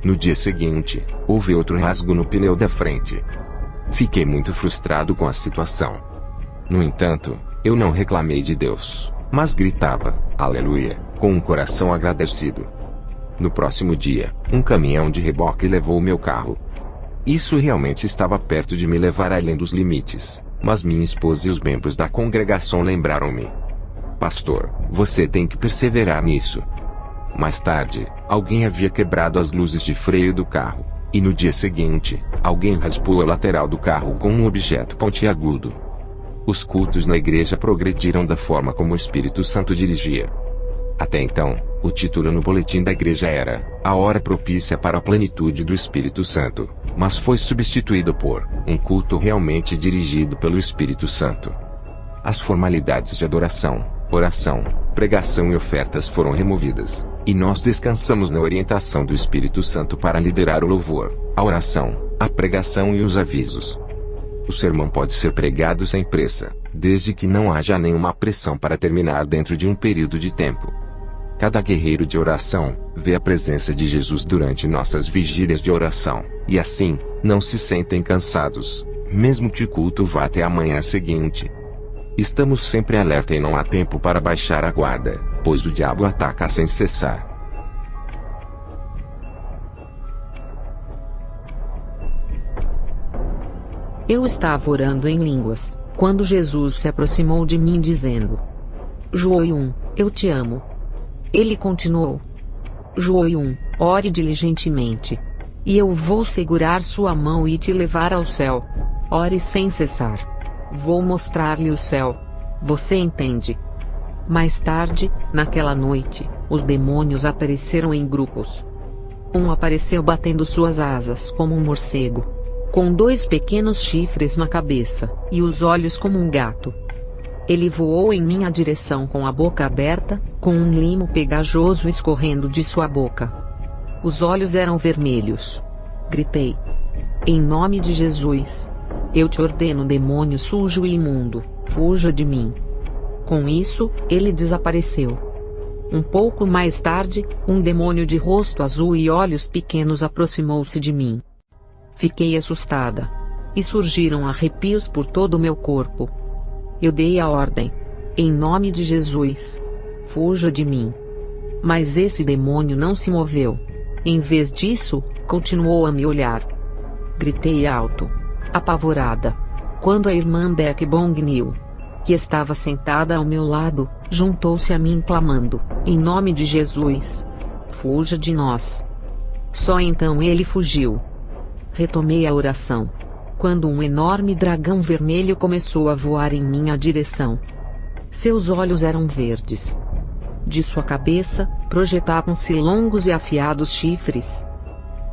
No dia seguinte, houve outro rasgo no pneu da frente. Fiquei muito frustrado com a situação. No entanto, eu não reclamei de Deus, mas gritava, aleluia, com um coração agradecido. No próximo dia, um caminhão de reboque levou o meu carro. Isso realmente estava perto de me levar além dos limites, mas minha esposa e os membros da congregação lembraram-me. Pastor, você tem que perseverar nisso. Mais tarde, alguém havia quebrado as luzes de freio do carro, e no dia seguinte, alguém raspou a lateral do carro com um objeto pontiagudo. Os cultos na igreja progrediram da forma como o Espírito Santo dirigia. Até então, o título no boletim da igreja era A Hora Propícia para a Plenitude do Espírito Santo, mas foi substituído por Um Culto Realmente Dirigido pelo Espírito Santo. As formalidades de adoração, oração, pregação e ofertas foram removidas, e nós descansamos na orientação do Espírito Santo para liderar o louvor, a oração, a pregação e os avisos. O sermão pode ser pregado sem pressa, desde que não haja nenhuma pressão para terminar dentro de um período de tempo. Cada guerreiro de oração vê a presença de Jesus durante nossas vigílias de oração, e assim, não se sentem cansados, mesmo que o culto vá até a manhã seguinte. Estamos sempre alerta e não há tempo para baixar a guarda, pois o diabo ataca sem cessar. Eu estava orando em línguas, quando Jesus se aproximou de mim dizendo: João, eu te amo. Ele continuou: João, ore diligentemente. E eu vou segurar sua mão e te levar ao céu. Ore sem cessar. Vou mostrar-lhe o céu. Você entende? Mais tarde, naquela noite, os demônios apareceram em grupos. Um apareceu batendo suas asas como um morcego, com 2 pequenos chifres na cabeça, e os olhos como um gato. Ele voou em minha direção com a boca aberta, com um limo pegajoso escorrendo de sua boca. Os olhos eram vermelhos. Gritei: Em nome de Jesus, eu te ordeno, demônio sujo e imundo, fuja de mim. Com isso, ele desapareceu. Um pouco mais tarde, um demônio de rosto azul e olhos pequenos aproximou-se de mim. Fiquei assustada. E surgiram arrepios por todo o meu corpo. Eu dei a ordem: Em nome de Jesus, fuja de mim. Mas esse demônio não se moveu. Em vez disso, continuou a me olhar. Gritei alto, apavorada, quando a irmã Beck Bongnil, que estava sentada ao meu lado, juntou-se a mim clamando: Em nome de Jesus, fuja de nós. Só então ele fugiu. Retomei a oração, quando um enorme dragão vermelho começou a voar em minha direção. Seus olhos eram verdes. De sua cabeça, projetavam-se longos e afiados chifres.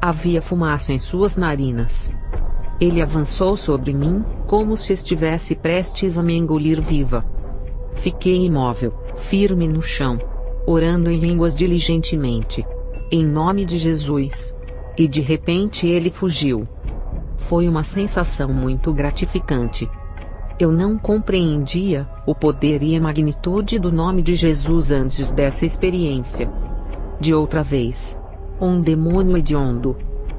Havia fumaça em suas narinas. Ele avançou sobre mim, como se estivesse prestes a me engolir viva. Fiquei imóvel, firme no chão, orando em línguas diligentemente. Em nome de Jesus. E de repente ele fugiu. Foi uma sensação muito gratificante. Eu não compreendia o poder e a magnitude do nome de Jesus antes dessa experiência. De outra vez, um demônio hediondo,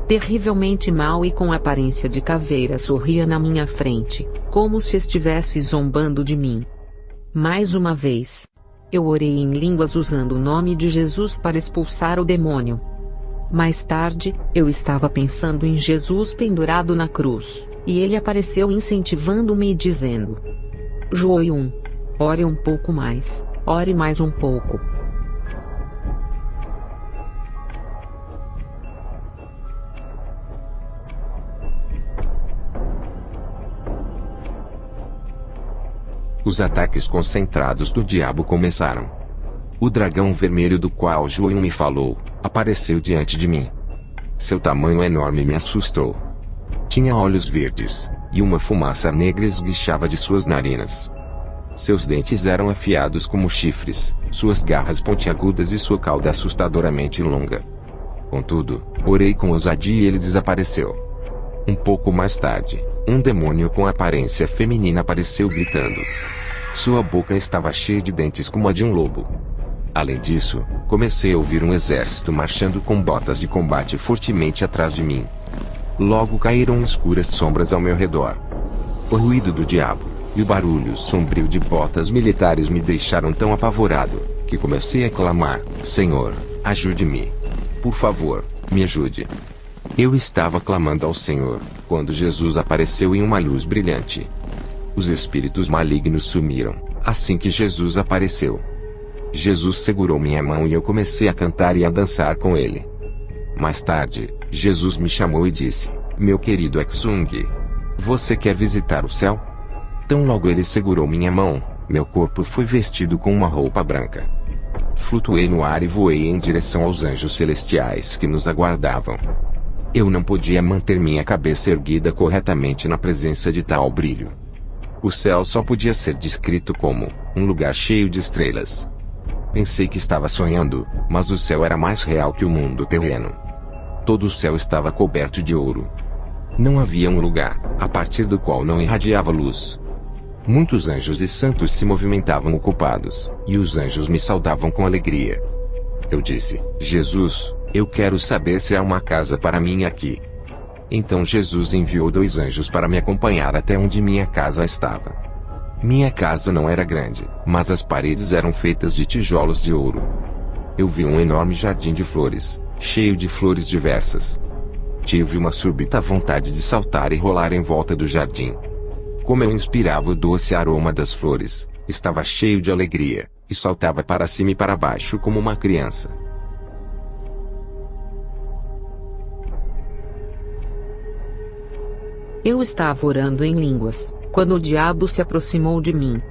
terrivelmente mau e com aparência de caveira, sorria na minha frente, como se estivesse zombando de mim. Mais uma vez, eu orei em línguas usando o nome de Jesus para expulsar o demônio. Mais tarde, eu estava pensando em Jesus pendurado na cruz, e ele apareceu incentivando-me e dizendo: Joium, ore um pouco mais, ore mais um pouco. Os ataques concentrados do diabo começaram. O dragão vermelho do qual Joium me falou, apareceu diante de mim. Seu tamanho enorme me assustou. Tinha olhos verdes, e uma fumaça negra esguichava de suas narinas. Seus dentes eram afiados como chifres, suas garras pontiagudas e sua cauda assustadoramente longa. Contudo, orei com ousadia e ele desapareceu. Um pouco mais tarde, um demônio com aparência feminina apareceu gritando. Sua boca estava cheia de dentes como a de um lobo. Além disso, comecei a ouvir um exército marchando com botas de combate fortemente atrás de mim. Logo caíram escuras sombras ao meu redor. O ruído do diabo e o barulho sombrio de botas militares me deixaram tão apavorado, que comecei a clamar: Senhor, ajude-me. Por favor, me ajude. Eu estava clamando ao Senhor, quando Jesus apareceu em uma luz brilhante. Os espíritos malignos sumiram, assim que Jesus apareceu. Jesus segurou minha mão e eu comecei a cantar e a dançar com ele. Mais tarde, Jesus me chamou e disse: Meu querido Exung, você quer visitar o céu? Tão logo ele segurou minha mão, meu corpo foi vestido com uma roupa branca. Flutuei no ar e voei em direção aos anjos celestiais que nos aguardavam. Eu não podia manter minha cabeça erguida corretamente na presença de tal brilho. O céu só podia ser descrito como um lugar cheio de estrelas. Pensei que estava sonhando, mas o céu era mais real que o mundo terreno. Todo o céu estava coberto de ouro. Não havia um lugar, a partir do qual não irradiava luz. Muitos anjos e santos se movimentavam ocupados, e os anjos me saudavam com alegria. Eu disse: Jesus, eu quero saber se há uma casa para mim aqui. Então Jesus enviou 2 anjos para me acompanhar até onde minha casa estava. Minha casa não era grande, mas as paredes eram feitas de tijolos de ouro. Eu vi um enorme jardim de flores, cheio de flores diversas. Tive uma súbita vontade de saltar e rolar em volta do jardim. Como eu inspirava o doce aroma das flores, estava cheio de alegria, e saltava para cima e para baixo como uma criança. Eu estava orando em línguas, quando o diabo se aproximou de mim.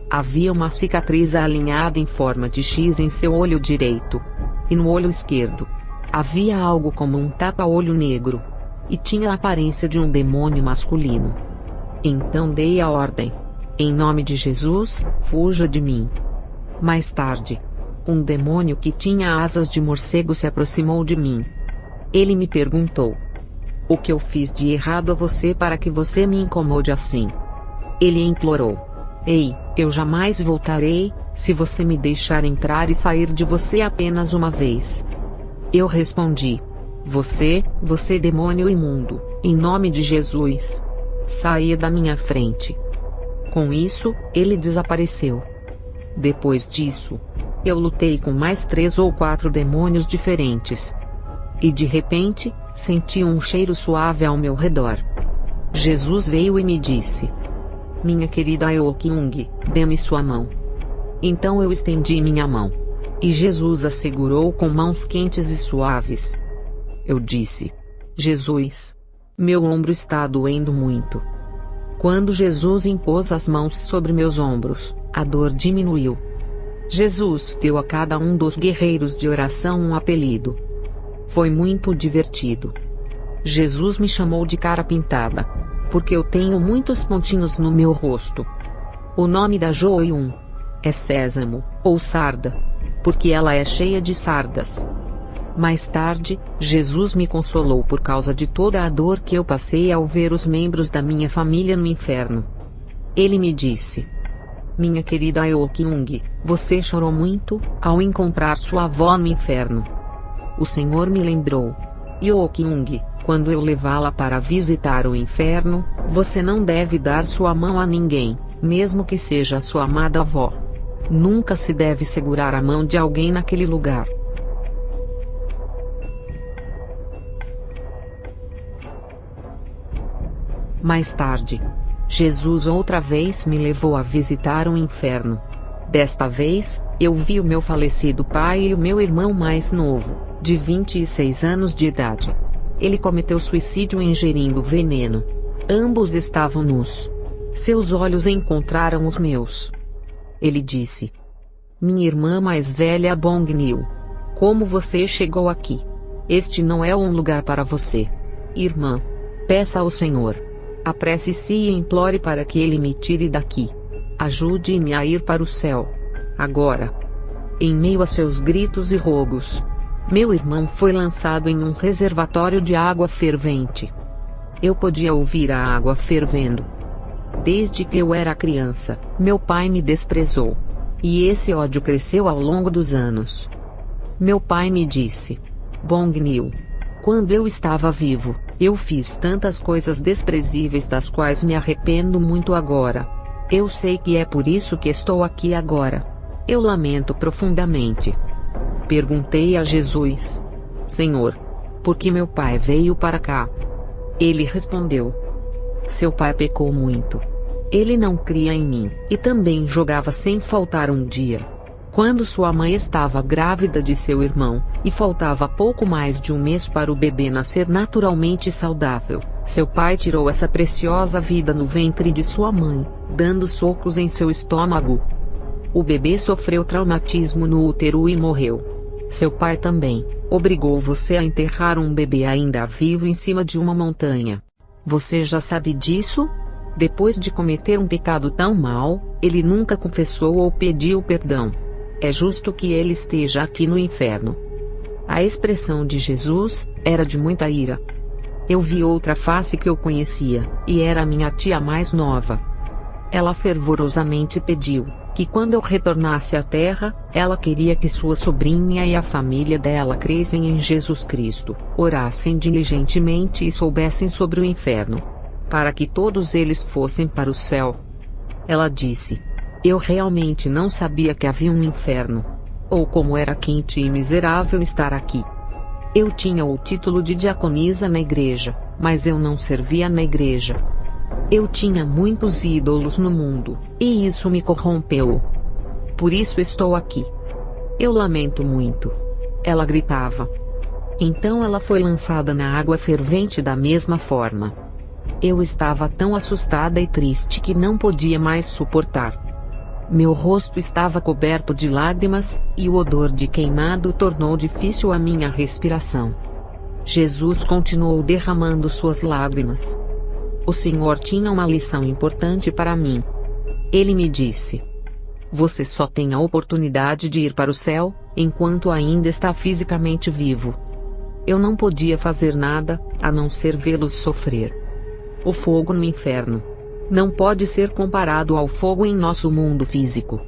Havia uma cicatriz alinhada em forma de X em seu olho direito. E no olho esquerdo, havia algo como um tapa-olho negro. E tinha a aparência de um demônio masculino. Então dei a ordem: em nome de Jesus, fuja de mim. Mais tarde, um demônio que tinha asas de morcego se aproximou de mim. Ele me perguntou: o que eu fiz de errado a você para que você me incomode assim? Ele implorou: ei, eu jamais voltarei, se você me deixar entrar e sair de você apenas uma vez. Eu respondi: você demônio imundo, em nome de Jesus, saia da minha frente. Com isso, ele desapareceu. Depois disso, eu lutei com mais 3 ou 4 demônios diferentes. E de repente, senti um cheiro suave ao meu redor. Jesus veio e me disse: minha querida Aokyung, dê-me sua mão. Então eu estendi minha mão. E Jesus a segurou com mãos quentes e suaves. Eu disse: Jesus, meu ombro está doendo muito. Quando Jesus impôs as mãos sobre meus ombros, a dor diminuiu. Jesus deu a cada um dos guerreiros de oração um apelido. Foi muito divertido. Jesus me chamou de cara pintada, porque eu tenho muitos pontinhos no meu rosto. O nome da Joium é Sésamo, ou sarda, porque ela é cheia de sardas. Mais tarde, Jesus me consolou por causa de toda a dor que eu passei ao ver os membros da minha família no inferno. Ele me disse: minha querida Aokyung, você chorou muito ao encontrar sua avó no inferno. O Senhor me lembrou. Aokyung, quando eu levá-la para visitar o inferno, você não deve dar sua mão a ninguém, mesmo que seja sua amada avó. Nunca se deve segurar a mão de alguém naquele lugar. Mais tarde, Jesus outra vez me levou a visitar o inferno. Desta vez, eu vi o meu falecido pai e o meu irmão mais novo, de 26 anos de idade. Ele cometeu suicídio ingerindo veneno. Ambos estavam nus. Seus olhos encontraram os meus. Ele disse: minha irmã mais velha Bong-nil, como você chegou aqui? Este não é um lugar para você. Irmã, peça ao Senhor. Apresse-se e implore para que Ele me tire daqui. Ajude-me a ir para o céu. Agora. Em meio a seus gritos e rogos, meu irmão foi lançado em um reservatório de água fervente. Eu podia ouvir a água fervendo. Desde que eu era criança, meu pai me desprezou. E esse ódio cresceu ao longo dos anos. Meu pai me disse: Bong-nil, quando eu estava vivo, eu fiz tantas coisas desprezíveis das quais me arrependo muito agora. Eu sei que é por isso que estou aqui agora. Eu lamento profundamente. Perguntei a Jesus: Senhor, por que meu pai veio para cá? Ele respondeu: seu pai pecou muito. Ele não cria em mim, e também jogava sem faltar um dia. Quando sua mãe estava grávida de seu irmão, e faltava pouco mais de um mês para o bebê nascer naturalmente saudável, seu pai tirou essa preciosa vida no ventre de sua mãe, dando socos em seu estômago. O bebê sofreu traumatismo no útero e morreu. Seu pai também obrigou você a enterrar um bebê ainda vivo em cima de uma montanha. Você já sabe disso? Depois de cometer um pecado tão mau, ele nunca confessou ou pediu perdão. É justo que ele esteja aqui no inferno. A expressão de Jesus era de muita ira. Eu vi outra face que eu conhecia, e era minha tia mais nova. Ela fervorosamente pediu que quando eu retornasse à terra, ela queria que sua sobrinha e a família dela crescem em Jesus Cristo, orassem diligentemente e soubessem sobre o inferno, para que todos eles fossem para o céu. Ela disse: eu realmente não sabia que havia um inferno. Ou como era quente e miserável estar aqui. Eu tinha o título de diaconisa na igreja, mas eu não servia na igreja. Eu tinha muitos ídolos no mundo, e isso me corrompeu. Por isso estou aqui. Eu lamento muito. Ela gritava. Então ela foi lançada na água fervente da mesma forma. Eu estava tão assustada e triste que não podia mais suportar. Meu rosto estava coberto de lágrimas, e o odor de queimado tornou difícil a minha respiração. Jesus continuou derramando suas lágrimas. O Senhor tinha uma lição importante para mim. Ele me disse: você só tem a oportunidade de ir para o céu, enquanto ainda está fisicamente vivo. Eu não podia fazer nada, a não ser vê-los sofrer. O fogo no inferno não pode ser comparado ao fogo em nosso mundo físico.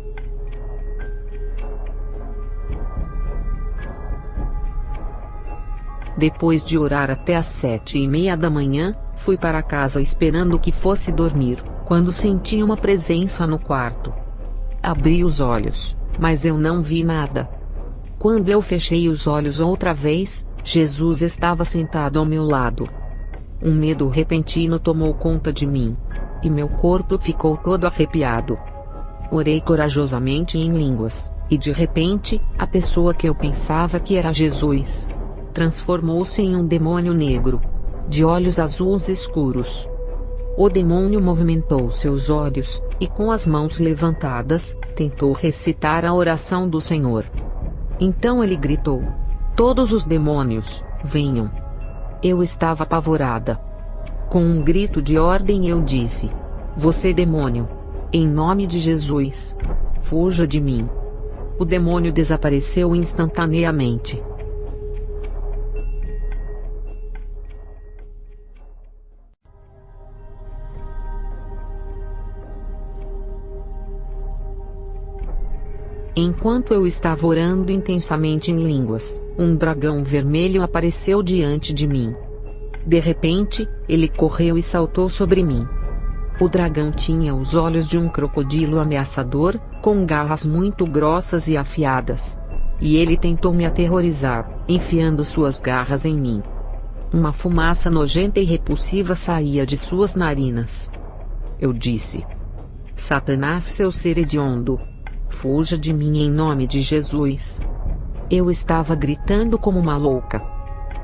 Depois de orar até às 7:30 da manhã, fui para casa esperando que fosse dormir, quando senti uma presença no quarto. Abri os olhos, mas eu não vi nada. Quando eu fechei os olhos outra vez, Jesus estava sentado ao meu lado. Um medo repentino tomou conta de mim. E meu corpo ficou todo arrepiado. Orei corajosamente em línguas, e de repente, a pessoa que eu pensava que era Jesus transformou-se em um demônio negro, de olhos azuis escuros. O demônio movimentou seus olhos, e com as mãos levantadas, tentou recitar a oração do Senhor. Então ele gritou: todos os demônios, venham! Eu estava apavorada. Com um grito de ordem eu disse: você demônio! Em nome de Jesus, fuja de mim! O demônio desapareceu instantaneamente. Enquanto eu estava orando intensamente em línguas, um dragão vermelho apareceu diante de mim. De repente, ele correu e saltou sobre mim. O dragão tinha os olhos de um crocodilo ameaçador, com garras muito grossas e afiadas. E ele tentou me aterrorizar, enfiando suas garras em mim. Uma fumaça nojenta e repulsiva saía de suas narinas. Eu disse: Satanás, seu ser hediondo! Fuja de mim em nome de Jesus! Eu estava gritando como uma louca.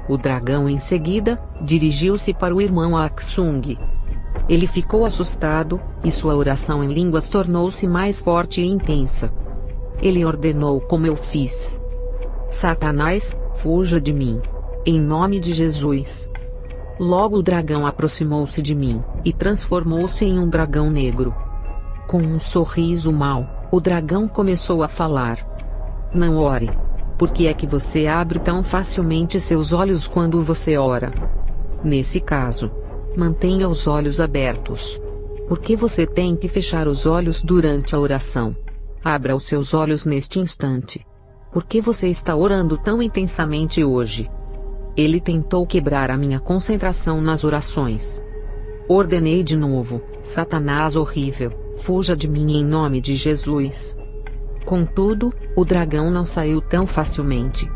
O dragão em seguida, dirigiu-se para o irmão Aksung. Ele ficou assustado, e sua oração em línguas tornou-se mais forte e intensa. Ele ordenou como eu fiz: Satanás, fuja de mim! Em nome de Jesus! Logo o dragão aproximou-se de mim, e transformou-se em um dragão negro. Com um sorriso mau, o dragão começou a falar: Não ore. Por que é que você abre tão facilmente seus olhos quando você ora? Nesse caso, mantenha os olhos abertos. Por que você tem que fechar os olhos durante a oração? Abra os seus olhos neste instante. Por que você está orando tão intensamente hoje? Ele tentou quebrar a minha concentração nas orações. Ordenei de novo: Satanás horrível, fuja de mim em nome de Jesus! Contudo, o dragão não saiu tão facilmente.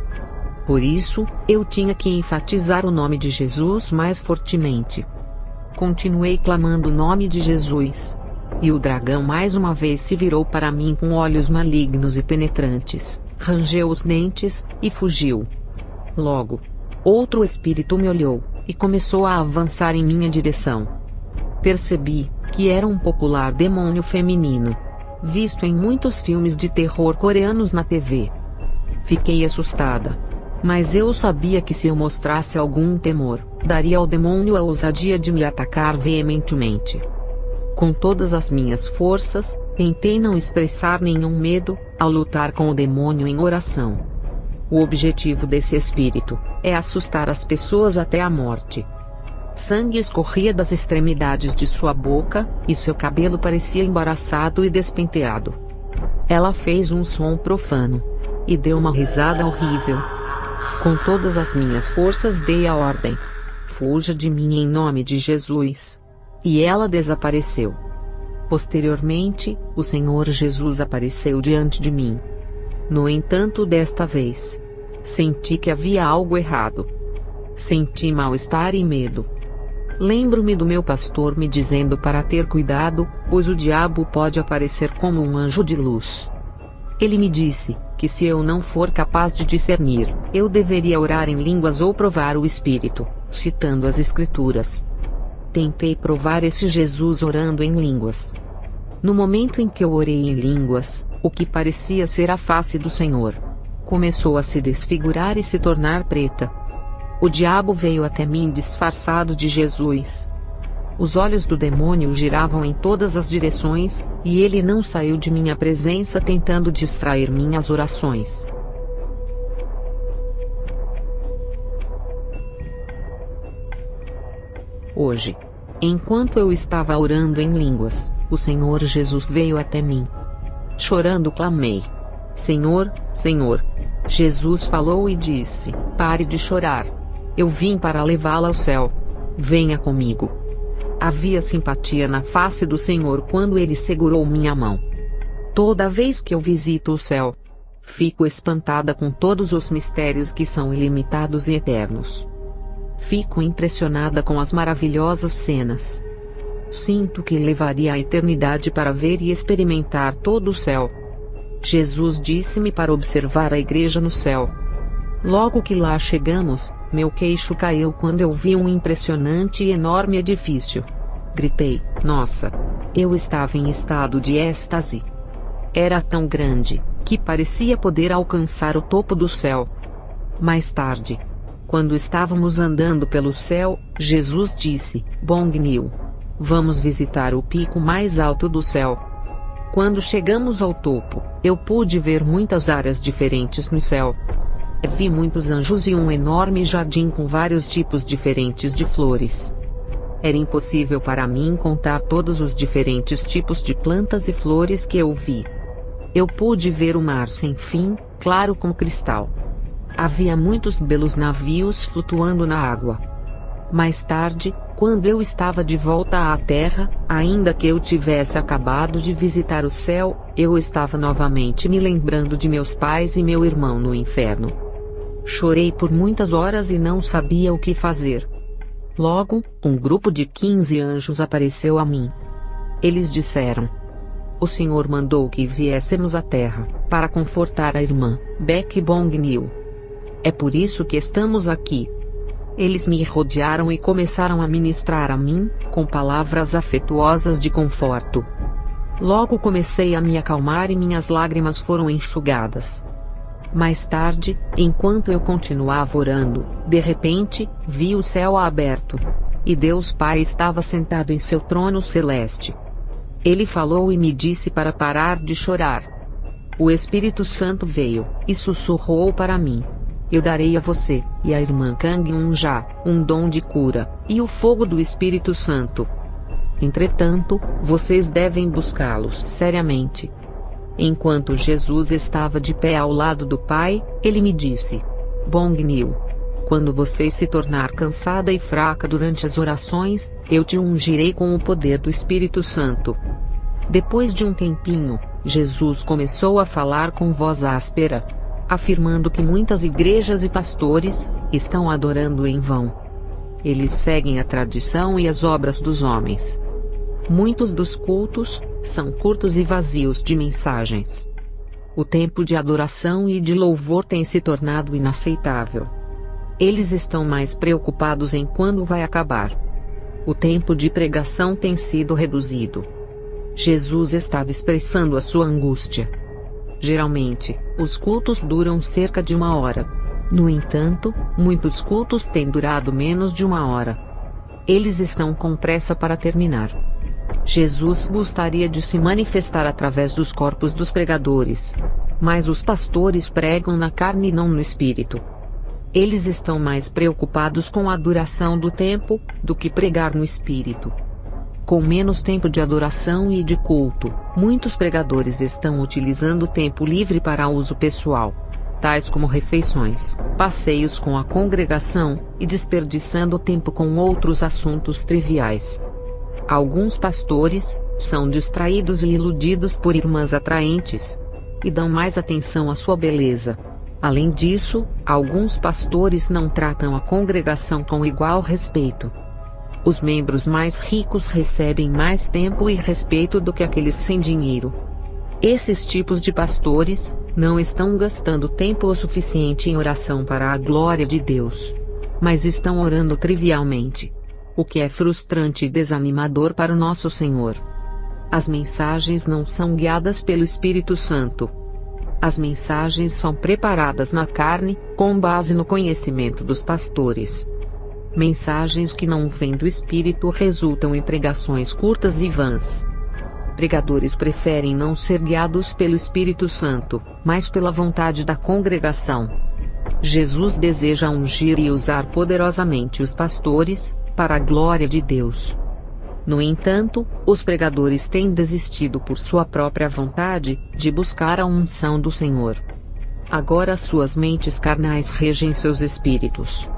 Por isso, eu tinha que enfatizar o nome de Jesus mais fortemente. Continuei clamando o nome de Jesus. E o dragão mais uma vez se virou para mim com olhos malignos e penetrantes, rangeu os dentes, e fugiu. Logo, outro espírito me olhou, e começou a avançar em minha direção. Percebi que era um popular demônio feminino, visto em muitos filmes de terror coreanos na TV. Fiquei assustada. Mas eu sabia que se eu mostrasse algum temor, daria ao demônio a ousadia de me atacar veementemente. Com todas as minhas forças, tentei não expressar nenhum medo, ao lutar com o demônio em oração. O objetivo desse espírito é assustar as pessoas até a morte. Sangue escorria das extremidades de sua boca, e seu cabelo parecia embaraçado e despenteado. Ela fez um som profano. E deu uma risada horrível. Com todas as minhas forças dei a ordem: Fuja de mim em nome de Jesus! E ela desapareceu. Posteriormente, o Senhor Jesus apareceu diante de mim. No entanto, desta vez, senti que havia algo errado. Senti mal-estar e medo. Lembro-me do meu pastor me dizendo para ter cuidado, pois o diabo pode aparecer como um anjo de luz. Ele me disse que se eu não for capaz de discernir, eu deveria orar em línguas ou provar o Espírito, citando as Escrituras. Tentei provar esse Jesus orando em línguas. No momento em que eu orei em línguas, o que parecia ser a face do Senhor começou a se desfigurar e se tornar preta. O diabo veio até mim disfarçado de Jesus. Os olhos do demônio giravam em todas as direções, e ele não saiu de minha presença tentando distrair minhas orações. Hoje, enquanto eu estava orando em línguas, o Senhor Jesus veio até mim. Chorando clamei: Senhor, Senhor! Jesus falou e disse: Pare de chorar. Eu vim para levá-la ao céu. Venha comigo. Havia simpatia na face do Senhor quando ele segurou minha mão. Toda vez que eu visito o céu, fico espantada com todos os mistérios que são ilimitados e eternos. Fico impressionada com as maravilhosas cenas. Sinto que levaria a eternidade para ver e experimentar todo o céu. Jesus disse-me para observar a igreja no céu. Logo que lá chegamos, meu queixo caiu quando eu vi um impressionante e enorme edifício. Gritei: Nossa! Eu estava em estado de êxtase. Era tão grande, que parecia poder alcançar o topo do céu. Mais tarde, quando estávamos andando pelo céu, Jesus disse: Bong-Nil, vamos visitar o pico mais alto do céu. Quando chegamos ao topo, eu pude ver muitas áreas diferentes no céu. Vi muitos anjos e um enorme jardim com vários tipos diferentes de flores. Era impossível para mim contar todos os diferentes tipos de plantas e flores que eu vi. Eu pude ver o mar sem fim, claro como cristal. Havia muitos belos navios flutuando na água. Mais tarde, quando eu estava de volta à terra, ainda que eu tivesse acabado de visitar o céu, eu estava novamente me lembrando de meus pais e meu irmão no inferno. Chorei por muitas horas e não sabia o que fazer. Logo, um grupo de 15 anjos apareceu a mim. Eles disseram: o Senhor mandou que viéssemos à terra, para confortar a irmã, Beck Bong-nil. É por isso que estamos aqui. Eles me rodearam e começaram a ministrar a mim, com palavras afetuosas de conforto. Logo comecei a me acalmar e minhas lágrimas foram enxugadas. Mais tarde, enquanto eu continuava orando, de repente, vi o céu aberto. E Deus Pai estava sentado em seu trono celeste. Ele falou e me disse para parar de chorar. O Espírito Santo veio, e sussurrou para mim: eu darei a você, e à irmã Kang Un-ja, um dom de cura, e o fogo do Espírito Santo. Entretanto, vocês devem buscá-los seriamente. Enquanto Jesus estava de pé ao lado do Pai, ele me disse: Bong-nil, quando você se tornar cansada e fraca durante as orações, eu te ungirei com o poder do Espírito Santo. Depois de um tempinho, Jesus começou a falar com voz áspera, afirmando que muitas igrejas e pastores estão adorando em vão. Eles seguem a tradição e as obras dos homens. Muitos dos cultos são curtos e vazios de mensagens. O tempo de adoração e de louvor tem se tornado inaceitável. Eles estão mais preocupados em quando vai acabar. O tempo de pregação tem sido reduzido. Jesus estava expressando a sua angústia. Geralmente, os cultos duram cerca de 1 hora. No entanto, muitos cultos têm durado menos de 1 hora. Eles estão com pressa para terminar. Jesus gostaria de se manifestar através dos corpos dos pregadores. Mas os pastores pregam na carne e não no espírito. Eles estão mais preocupados com a duração do tempo, do que pregar no espírito. Com menos tempo de adoração e de culto, muitos pregadores estão utilizando o tempo livre para uso pessoal, tais como refeições, passeios com a congregação, e desperdiçando tempo com outros assuntos triviais. Alguns pastores são distraídos e iludidos por irmãs atraentes, e dão mais atenção à sua beleza. Além disso, alguns pastores não tratam a congregação com igual respeito. Os membros mais ricos recebem mais tempo e respeito do que aqueles sem dinheiro. Esses tipos de pastores não estão gastando tempo o suficiente em oração para a glória de Deus, mas estão orando trivialmente, o que é frustrante e desanimador para o nosso Senhor. As mensagens não são guiadas pelo Espírito Santo. As mensagens são preparadas na carne, com base no conhecimento dos pastores. Mensagens que não vêm do Espírito resultam em pregações curtas e vãs. Pregadores preferem não ser guiados pelo Espírito Santo, mas pela vontade da congregação. Jesus deseja ungir e usar poderosamente os pastores, para a glória de Deus. No entanto, os pregadores têm desistido por sua própria vontade, de buscar a unção do Senhor. Agora suas mentes carnais regem seus espíritos.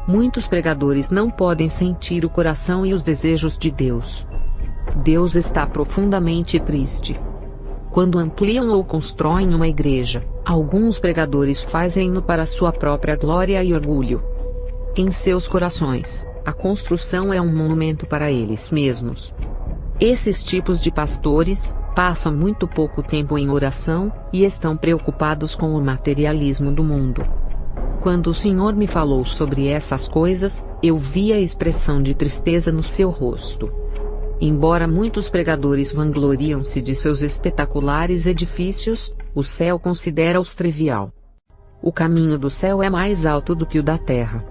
Muitos pregadores não podem sentir o coração e os desejos de Deus. Deus está profundamente triste. Quando ampliam ou constroem uma igreja, alguns pregadores fazem-no para sua própria glória e orgulho. Em seus corações, a construção é um monumento para eles mesmos. Esses tipos de pastores passam muito pouco tempo em oração, e estão preocupados com o materialismo do mundo. Quando o Senhor me falou sobre essas coisas, eu vi a expressão de tristeza no seu rosto. Embora muitos pregadores vangloriam-se de seus espetaculares edifícios, o céu considera-os trivial. O caminho do céu é mais alto do que o da terra.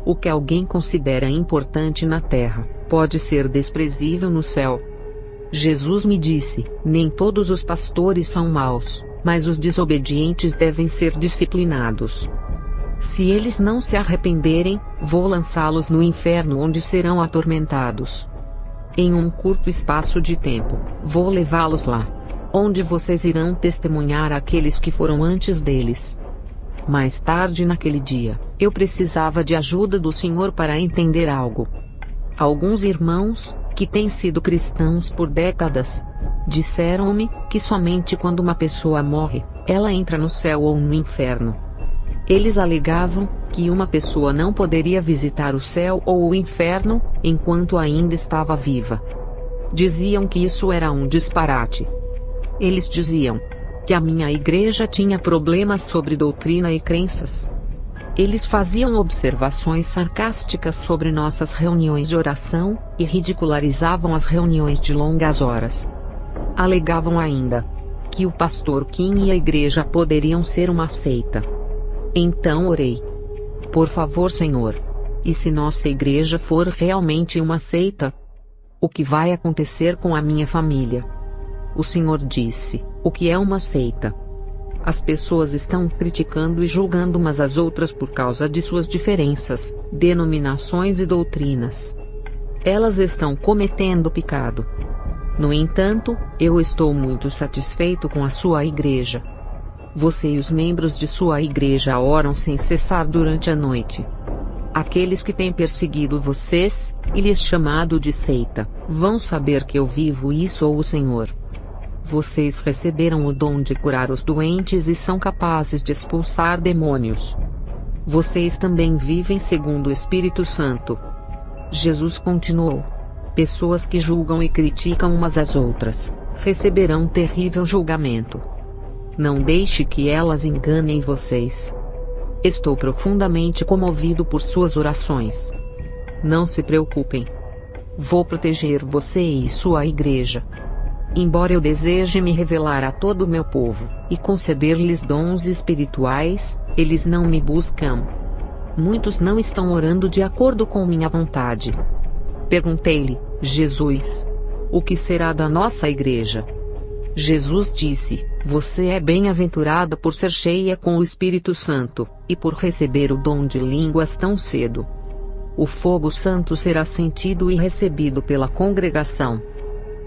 O que alguém considera importante na terra, pode ser desprezível no céu. Jesus me disse: nem todos os pastores são maus, mas os desobedientes devem ser disciplinados. Se eles não se arrependerem, vou lançá-los no inferno onde serão atormentados. Em um curto espaço de tempo, vou levá-los lá. onde vocês irão testemunhar àqueles que foram antes deles. Mais tarde naquele dia, eu precisava de ajuda do Senhor para entender algo. Alguns irmãos, que têm sido cristãos por décadas, disseram-me que somente quando uma pessoa morre, ela entra no céu ou no inferno. Eles alegavam que uma pessoa não poderia visitar o céu ou o inferno enquanto ainda estava viva. Diziam que isso era um disparate. Eles diziam que a minha igreja tinha problemas sobre doutrina e crenças. Eles faziam observações sarcásticas sobre nossas reuniões de oração, e ridicularizavam as reuniões de longas horas. Alegavam ainda que o pastor Kim e a igreja poderiam ser uma seita. Então orei. Por favor, Senhor, e se nossa igreja for realmente uma seita? O que vai acontecer com a minha família? O Senhor disse: o que é uma seita? As pessoas estão criticando e julgando umas às outras por causa de suas diferenças, denominações e doutrinas. Elas estão cometendo pecado. No entanto, eu estou muito satisfeito com a sua igreja. Você e os membros de sua igreja oram sem cessar durante a noite. Aqueles que têm perseguido vocês, e lhes chamado de seita, vão saber que eu vivo e sou o Senhor. Vocês receberam o dom de curar os doentes e são capazes de expulsar demônios. Vocês também vivem segundo o Espírito Santo. Jesus continuou: pessoas que julgam e criticam umas às outras, receberão um terrível julgamento. Não deixe que elas enganem vocês. Estou profundamente comovido por suas orações. Não se preocupem. Vou proteger você e sua igreja. Embora eu deseje me revelar a todo o meu povo, e conceder-lhes dons espirituais, eles não me buscam. Muitos não estão orando de acordo com minha vontade. Perguntei-lhe: Jesus, o que será da nossa igreja? Jesus disse: você é bem-aventurada por ser cheia com o Espírito Santo, e por receber o dom de línguas tão cedo. O fogo santo será sentido e recebido pela congregação.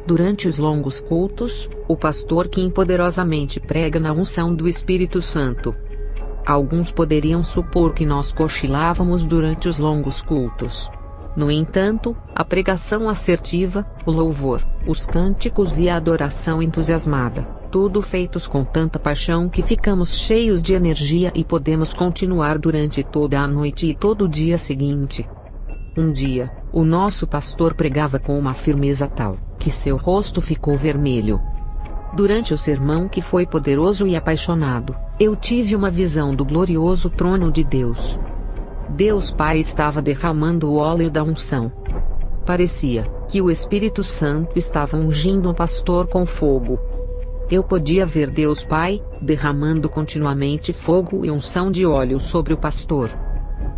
Durante os longos cultos, o pastor Kim poderosamente prega na unção do Espírito Santo. Alguns poderiam supor que nós cochilávamos durante os longos cultos. No entanto, a pregação assertiva, o louvor, os cânticos e a adoração entusiasmada, tudo feitos com tanta paixão que ficamos cheios de energia e podemos continuar durante toda a noite e todo o dia seguinte. Um dia, o nosso pastor pregava com uma firmeza tal, que seu rosto ficou vermelho. Durante o sermão, que foi poderoso e apaixonado, eu tive uma visão do glorioso trono de Deus. Deus Pai estava derramando o óleo da unção. Parecia que o Espírito Santo estava ungindo o pastor com fogo. Eu podia ver Deus Pai derramando continuamente fogo e unção de óleo sobre o pastor.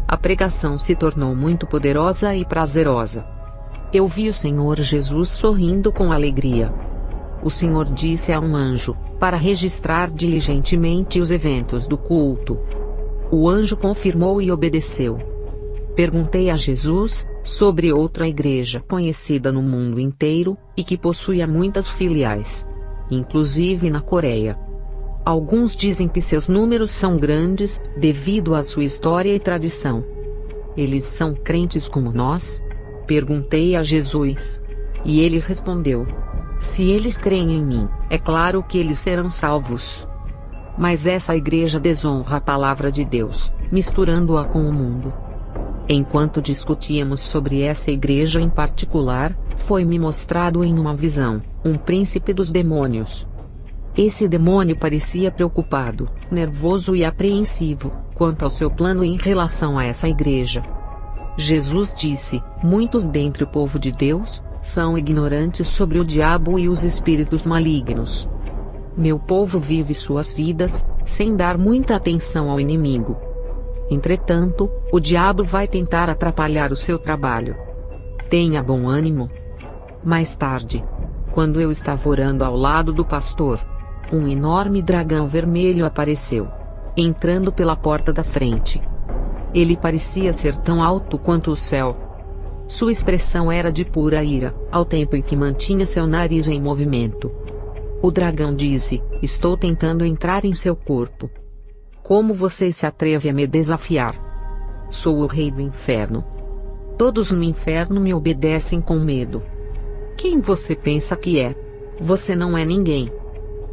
A pregação se tornou muito poderosa e prazerosa. Eu vi o Senhor Jesus sorrindo com alegria. O Senhor disse a um anjo, para registrar diligentemente os eventos do culto. O anjo confirmou e obedeceu. Perguntei a Jesus sobre outra igreja conhecida no mundo inteiro, e que possuía muitas filiais, inclusive na Coreia. Alguns dizem que seus números são grandes, devido à sua história e tradição. Eles são crentes como nós? Perguntei a Jesus. E ele respondeu: se eles creem em mim, é claro que eles serão salvos. Mas essa igreja desonra a palavra de Deus, misturando-a com o mundo. Enquanto discutíamos sobre essa igreja em particular, foi-me mostrado em uma visão, um príncipe dos demônios. Esse demônio parecia preocupado, nervoso e apreensivo, quanto ao seu plano em relação a essa igreja. Jesus disse: muitos dentre o povo de Deus são ignorantes sobre o diabo e os espíritos malignos. Meu povo vive suas vidas, sem dar muita atenção ao inimigo. Entretanto, o diabo vai tentar atrapalhar o seu trabalho. Tenha bom ânimo. Mais tarde, quando eu estava orando ao lado do pastor, um enorme dragão vermelho apareceu, entrando pela porta da frente. Ele parecia ser tão alto quanto o céu. Sua expressão era de pura ira, ao tempo em que mantinha seu nariz em movimento. O dragão disse: estou tentando entrar em seu corpo. Como você se atreve a me desafiar? Sou o rei do inferno. Todos no inferno me obedecem com medo. Quem você pensa que é? Você não é ninguém.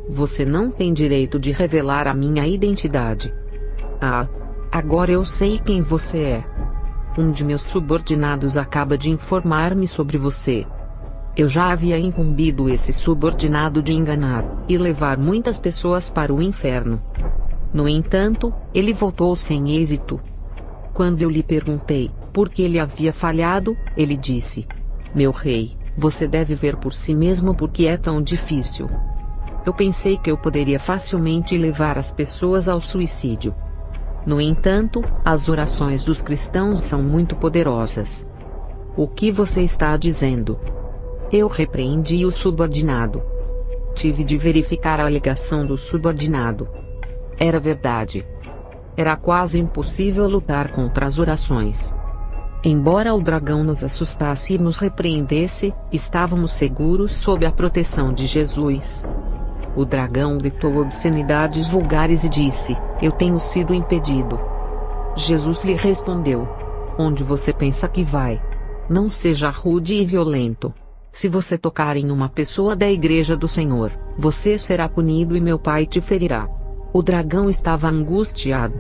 Você não tem direito de revelar a minha identidade. Ah, agora eu sei quem você é. Um de meus subordinados acaba de informar-me sobre você. Eu já havia incumbido esse subordinado de enganar e levar muitas pessoas para o inferno. No entanto, ele voltou sem êxito. Quando eu lhe perguntei por que ele havia falhado, ele disse: meu rei, você deve ver por si mesmo porque é tão difícil. Eu pensei que eu poderia facilmente levar as pessoas ao suicídio. No entanto, as orações dos cristãos são muito poderosas. O que você está dizendo? Eu repreendi o subordinado. Tive de verificar a alegação do subordinado. Era verdade. Era quase impossível lutar contra as orações. Embora o dragão nos assustasse e nos repreendesse, estávamos seguros sob a proteção de Jesus. O dragão gritou obscenidades vulgares e disse: eu tenho sido impedido. Jesus lhe respondeu: onde você pensa que vai? Não seja rude e violento. Se você tocar em uma pessoa da igreja do Senhor, você será punido e meu pai te ferirá. O dragão estava angustiado.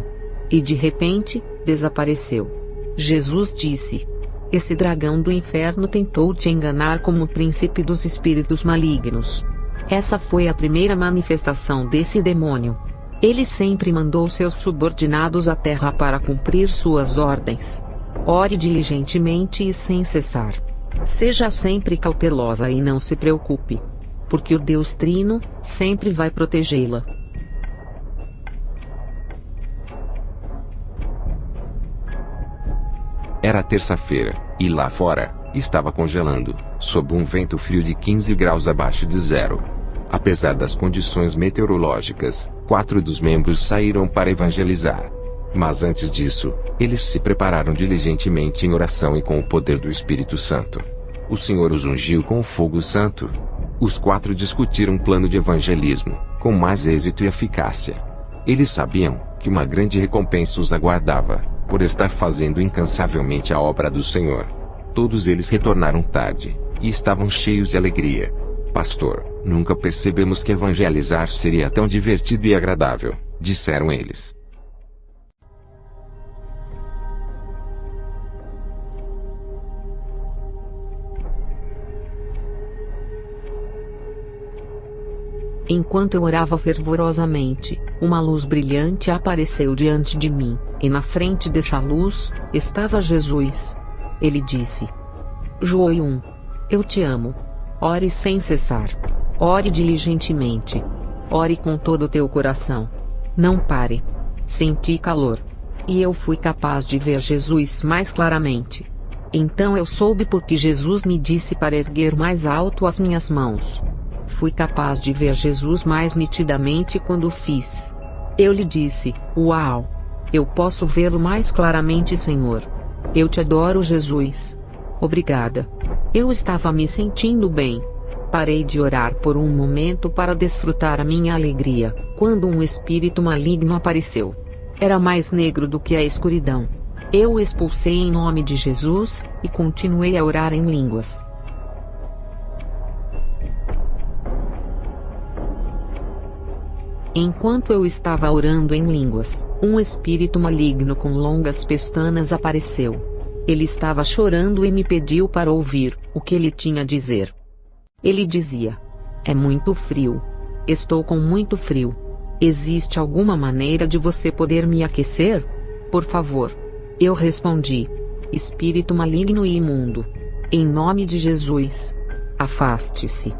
E de repente, desapareceu. Jesus disse: esse dragão do inferno tentou te enganar como o príncipe dos espíritos malignos. Essa foi a primeira manifestação desse demônio. Ele sempre mandou seus subordinados à terra para cumprir suas ordens. Ore diligentemente e sem cessar. Seja sempre cautelosa e não se preocupe. Porque o Deus Trino sempre vai protegê-la. Era terça-feira, e lá fora, estava congelando, sob um vento frio de 15 graus abaixo de zero. Apesar das condições meteorológicas, 4 dos membros saíram para evangelizar. Mas antes disso, eles se prepararam diligentemente em oração e com o poder do Espírito Santo. O Senhor os ungiu com o fogo santo. Os 4 discutiram um plano de evangelismo, com mais êxito e eficácia. Eles sabiam que uma grande recompensa os aguardava, por estar fazendo incansavelmente a obra do Senhor. Todos eles retornaram tarde, e estavam cheios de alegria. Pastor, nunca percebemos que evangelizar seria tão divertido e agradável, disseram eles. Enquanto eu orava fervorosamente, uma luz brilhante apareceu diante de mim, e na frente dessa luz, estava Jesus. Ele disse: João, eu te amo. Ore sem cessar. Ore diligentemente. Ore com todo o teu coração. Não pare. Senti calor. E eu fui capaz de ver Jesus mais claramente. Então eu soube porque Jesus me disse para erguer mais alto as minhas mãos. Fui capaz de ver Jesus mais nitidamente quando o fiz. Eu lhe disse: Uau! Eu posso vê-lo mais claramente, Senhor. Eu te adoro, Jesus. Obrigada. Eu estava me sentindo bem. Parei de orar por um momento para desfrutar a minha alegria, quando um espírito maligno apareceu. Era mais negro do que a escuridão. Eu o expulsei em nome de Jesus, e continuei a orar em línguas. Enquanto eu estava orando em línguas, um espírito maligno com longas pestanas apareceu. Ele estava chorando e me pediu para ouvir o que ele tinha a dizer. Ele dizia: é muito frio. Estou com muito frio. Existe alguma maneira de você poder me aquecer? Por favor. Eu respondi: espírito maligno e imundo, em nome de Jesus, afaste-se.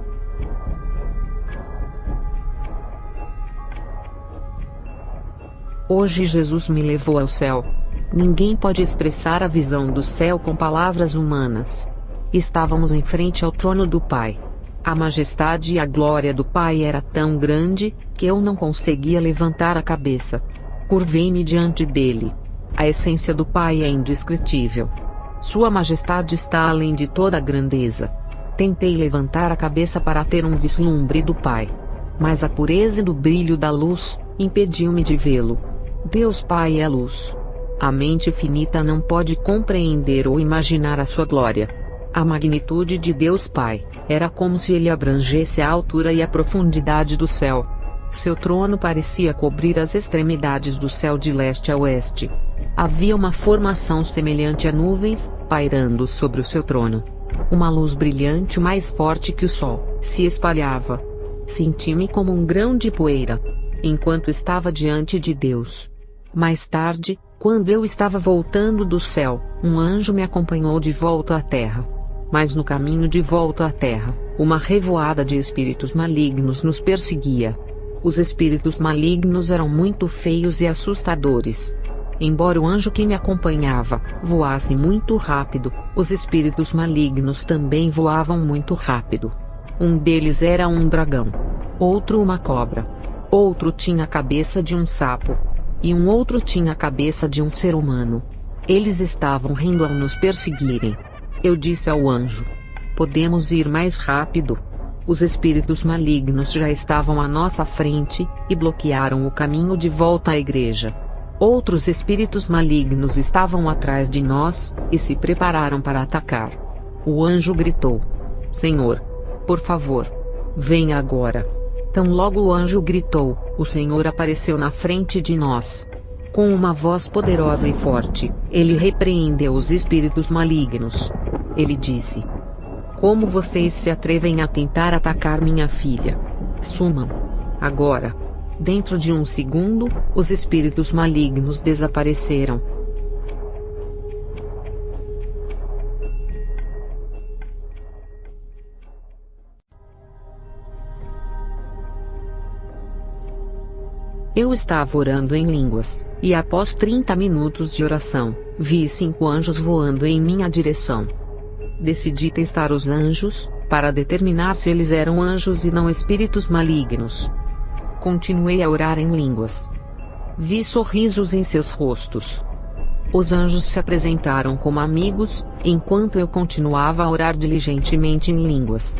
Hoje Jesus me levou ao céu. Ninguém pode expressar a visão do céu com palavras humanas. Estávamos em frente ao trono do Pai. A majestade e a glória do Pai era tão grande, que eu não conseguia levantar a cabeça. Curvei-me diante dele. A essência do Pai é indescritível. Sua majestade está além de toda a grandeza. Tentei levantar a cabeça para ter um vislumbre do Pai. mas a pureza do brilho da luz impediu-me de vê-lo. Deus Pai é luz. A mente finita não pode compreender ou imaginar a sua glória. A magnitude de Deus Pai era como se ele abrangesse a altura e a profundidade do céu. Seu trono parecia cobrir as extremidades do céu de leste a oeste. Havia uma formação semelhante a nuvens, pairando sobre o seu trono. Uma luz brilhante mais forte que o sol se espalhava. Senti-me como um grão de poeira, enquanto estava diante de Deus. Mais tarde, quando eu estava voltando do céu, um anjo me acompanhou de volta à terra. Mas no caminho de volta à terra, uma revoada de espíritos malignos nos perseguia. Os espíritos malignos eram muito feios e assustadores. Embora o anjo que me acompanhava voasse muito rápido, os espíritos malignos também voavam muito rápido. Um deles era um dragão, outro uma cobra, outro tinha a cabeça de um sapo, e um outro tinha a cabeça de um ser humano. Eles estavam rindo ao nos perseguirem. Eu disse ao anjo: podemos ir mais rápido? Os espíritos malignos já estavam à nossa frente, e bloquearam o caminho de volta à igreja. Outros espíritos malignos estavam atrás de nós, e se prepararam para atacar. O anjo gritou: Senhor, por favor, venha agora. Tão logo o anjo gritou, o Senhor apareceu na frente de nós. Com uma voz poderosa e forte, ele repreendeu os espíritos malignos. Ele disse: como vocês se atrevem a tentar atacar minha filha? Sumam agora. Dentro de um segundo, os espíritos malignos desapareceram. Eu estava orando em línguas, e após 30 minutos de oração, vi 5 anjos voando em minha direção. Decidi testar os anjos, para determinar se eles eram anjos e não espíritos malignos. Continuei a orar em línguas. Vi sorrisos em seus rostos. Os anjos se apresentaram como amigos, enquanto eu continuava a orar diligentemente em línguas.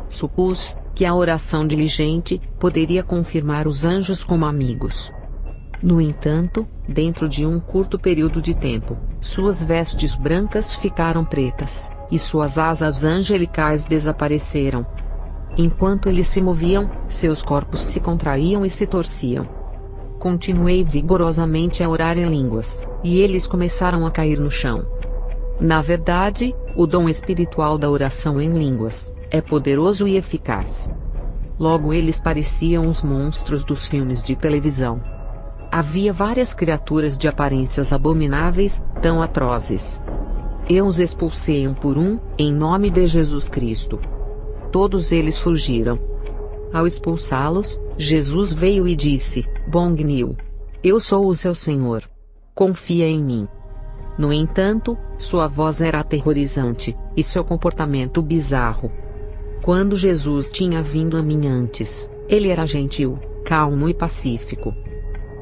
Supus que a oração diligente poderia confirmar os anjos como amigos. No entanto, dentro de um curto período de tempo, suas vestes brancas ficaram pretas, e suas asas angelicais desapareceram. Enquanto eles se moviam, seus corpos se contraíam e se torciam. Continuei vigorosamente a orar em línguas, e eles começaram a cair no chão. Na verdade, o dom espiritual da oração em línguas é poderoso e eficaz. Logo eles pareciam os monstros dos filmes de televisão. Havia várias criaturas de aparências abomináveis, tão atrozes. Eu os expulsei um por um, em nome de Jesus Cristo. Todos eles fugiram. Ao expulsá-los, Jesus veio e disse: Bongnil, eu sou o seu Senhor. Confia em mim. No entanto, sua voz era aterrorizante, e seu comportamento bizarro. Quando Jesus tinha vindo a mim antes, ele era gentil, calmo e pacífico.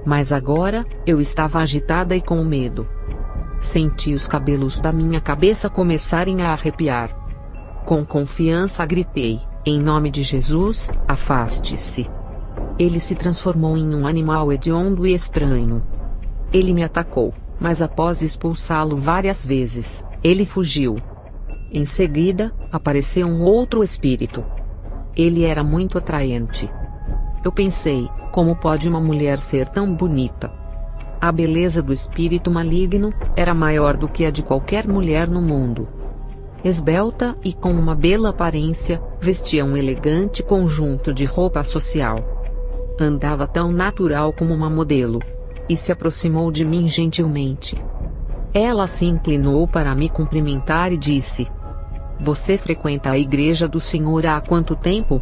Mas agora, eu estava agitada e com medo. Senti os cabelos da minha cabeça começarem a arrepiar. Com confiança gritei: em nome de Jesus, afaste-se. Ele se transformou em um animal hediondo e estranho. Ele me atacou, mas após expulsá-lo várias vezes, ele fugiu. Em seguida, apareceu um outro espírito. Ele era muito atraente. Eu pensei: como pode uma mulher ser tão bonita? A beleza do espírito maligno era maior do que a de qualquer mulher no mundo. Esbelta e com uma bela aparência, vestia um elegante conjunto de roupa social. Andava tão natural como uma modelo. E se aproximou de mim gentilmente. Ela se inclinou para me cumprimentar e disse: Você frequenta a igreja do Senhor há quanto tempo?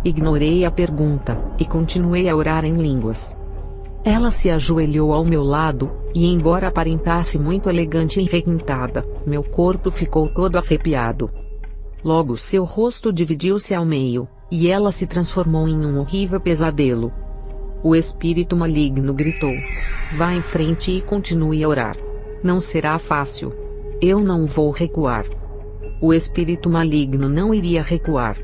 Ignorei a pergunta, e continuei a orar em línguas. Ela se ajoelhou ao meu lado, e embora aparentasse muito elegante e requintada, meu corpo ficou todo arrepiado. Logo seu rosto dividiu-se ao meio, e ela se transformou em um horrível pesadelo. O espírito maligno gritou: Vá em frente e continue a orar. Não será fácil. Eu não vou recuar. O espírito maligno não iria recuar.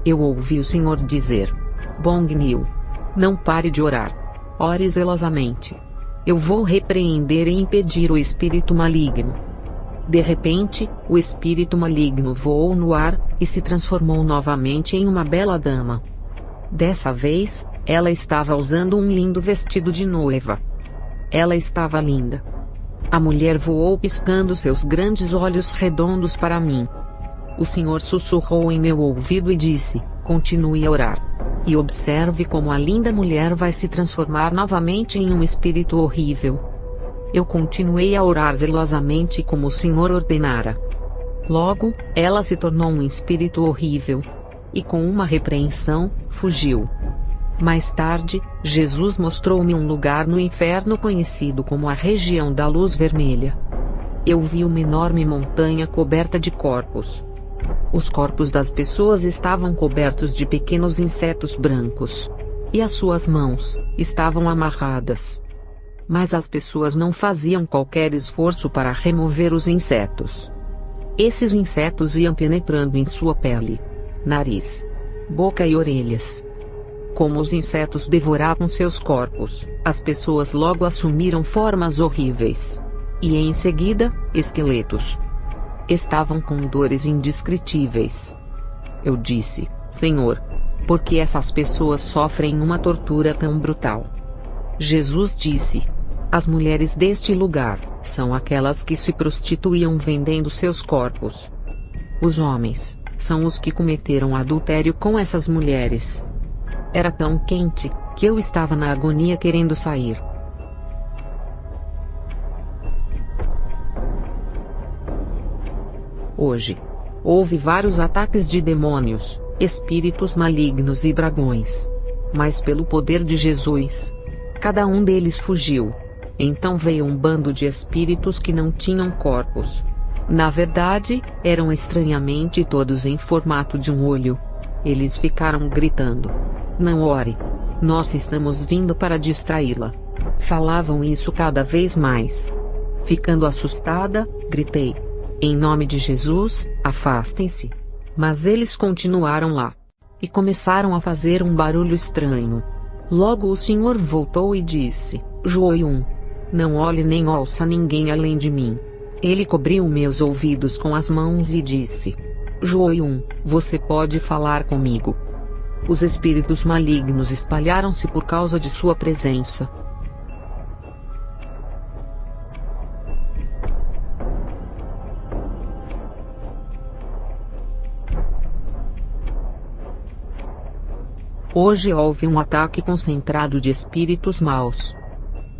Eu ouvi o Senhor dizer: Bong Niu. Não pare de orar. Ore zelosamente. Eu vou repreender e impedir o espírito maligno. De repente, o espírito maligno voou no ar, e se transformou novamente em uma bela dama. Dessa vez, ela estava usando um lindo vestido de noiva. Ela estava linda. A mulher voou piscando seus grandes olhos redondos para mim. O Senhor sussurrou em meu ouvido e disse: continue a orar. E observe como a linda mulher vai se transformar novamente em um espírito horrível. Eu continuei a orar zelosamente como o Senhor ordenara. Logo, ela se tornou um espírito horrível. E com uma repreensão, fugiu. Mais tarde, Jesus mostrou-me um lugar no inferno conhecido como a região da luz vermelha. Eu vi uma enorme montanha coberta de corpos. Os corpos das pessoas estavam cobertos de pequenos insetos brancos. E as suas mãos estavam amarradas. Mas as pessoas não faziam qualquer esforço para remover os insetos. Esses insetos iam penetrando em sua pele, nariz, boca e orelhas. Como os insetos devoravam seus corpos, as pessoas logo assumiram formas horríveis. E em seguida, esqueletos. Estavam com dores indescritíveis. Eu disse: Senhor, por que essas pessoas sofrem uma tortura tão brutal? Jesus disse: as mulheres deste lugar são aquelas que se prostituíam vendendo seus corpos. Os homens são os que cometeram adultério com essas mulheres. Era tão quente que eu estava na agonia querendo sair. Hoje, houve vários ataques de demônios, espíritos malignos e dragões. Mas pelo poder de Jesus, cada um deles fugiu. Então veio um bando de espíritos que não tinham corpos. Na verdade, eram estranhamente todos em formato de um olho. Eles ficaram gritando: não ore. Nós estamos vindo para distraí-la. Falavam isso cada vez mais. Ficando assustada, gritei: em nome de Jesus, afastem-se. Mas eles continuaram lá. E começaram a fazer um barulho estranho. Logo o Senhor voltou e disse: Joiun, não olhe nem ouça ninguém além de mim. Ele cobriu meus ouvidos com as mãos e disse: Joiun, você pode falar comigo. Os espíritos malignos espalharam-se por causa de sua presença. Hoje houve um ataque concentrado de espíritos maus.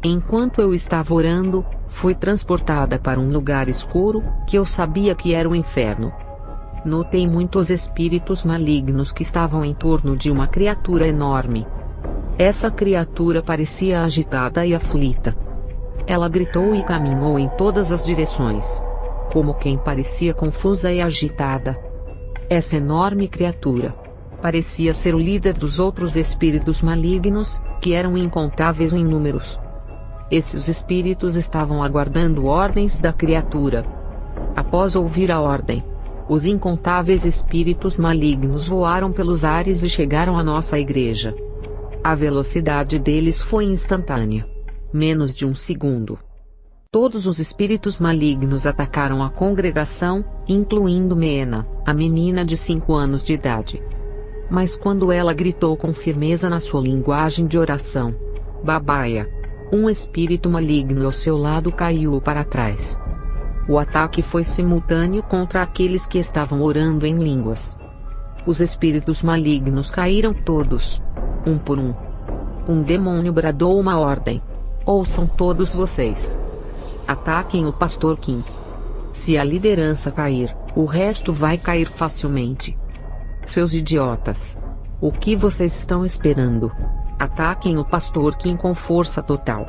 Enquanto eu estava orando, fui transportada para um lugar escuro, que eu sabia que era o inferno. Notei muitos espíritos malignos que estavam em torno de uma criatura enorme. Essa criatura parecia agitada e aflita. Ela gritou e caminhou em todas as direções, como quem parecia confusa e agitada. Essa enorme criatura parecia ser o líder dos outros espíritos malignos, que eram incontáveis em números. Esses espíritos estavam aguardando ordens da criatura. Após ouvir a ordem, os incontáveis espíritos malignos voaram pelos ares e chegaram à nossa igreja. A velocidade deles foi instantânea. Menos de um segundo. Todos os espíritos malignos atacaram a congregação, incluindo Mena, a menina de 5 anos de idade. Mas quando ela gritou com firmeza na sua linguagem de oração, Babaia, um espírito maligno ao seu lado caiu para trás. O ataque foi simultâneo contra aqueles que estavam orando em línguas. Os espíritos malignos caíram todos, um por um. Um demônio bradou uma ordem: ouçam todos vocês. Ataquem o pastor Kim. Se a liderança cair, o resto vai cair facilmente. Seus idiotas! O que vocês estão esperando? Ataquem o pastor Kim com força total.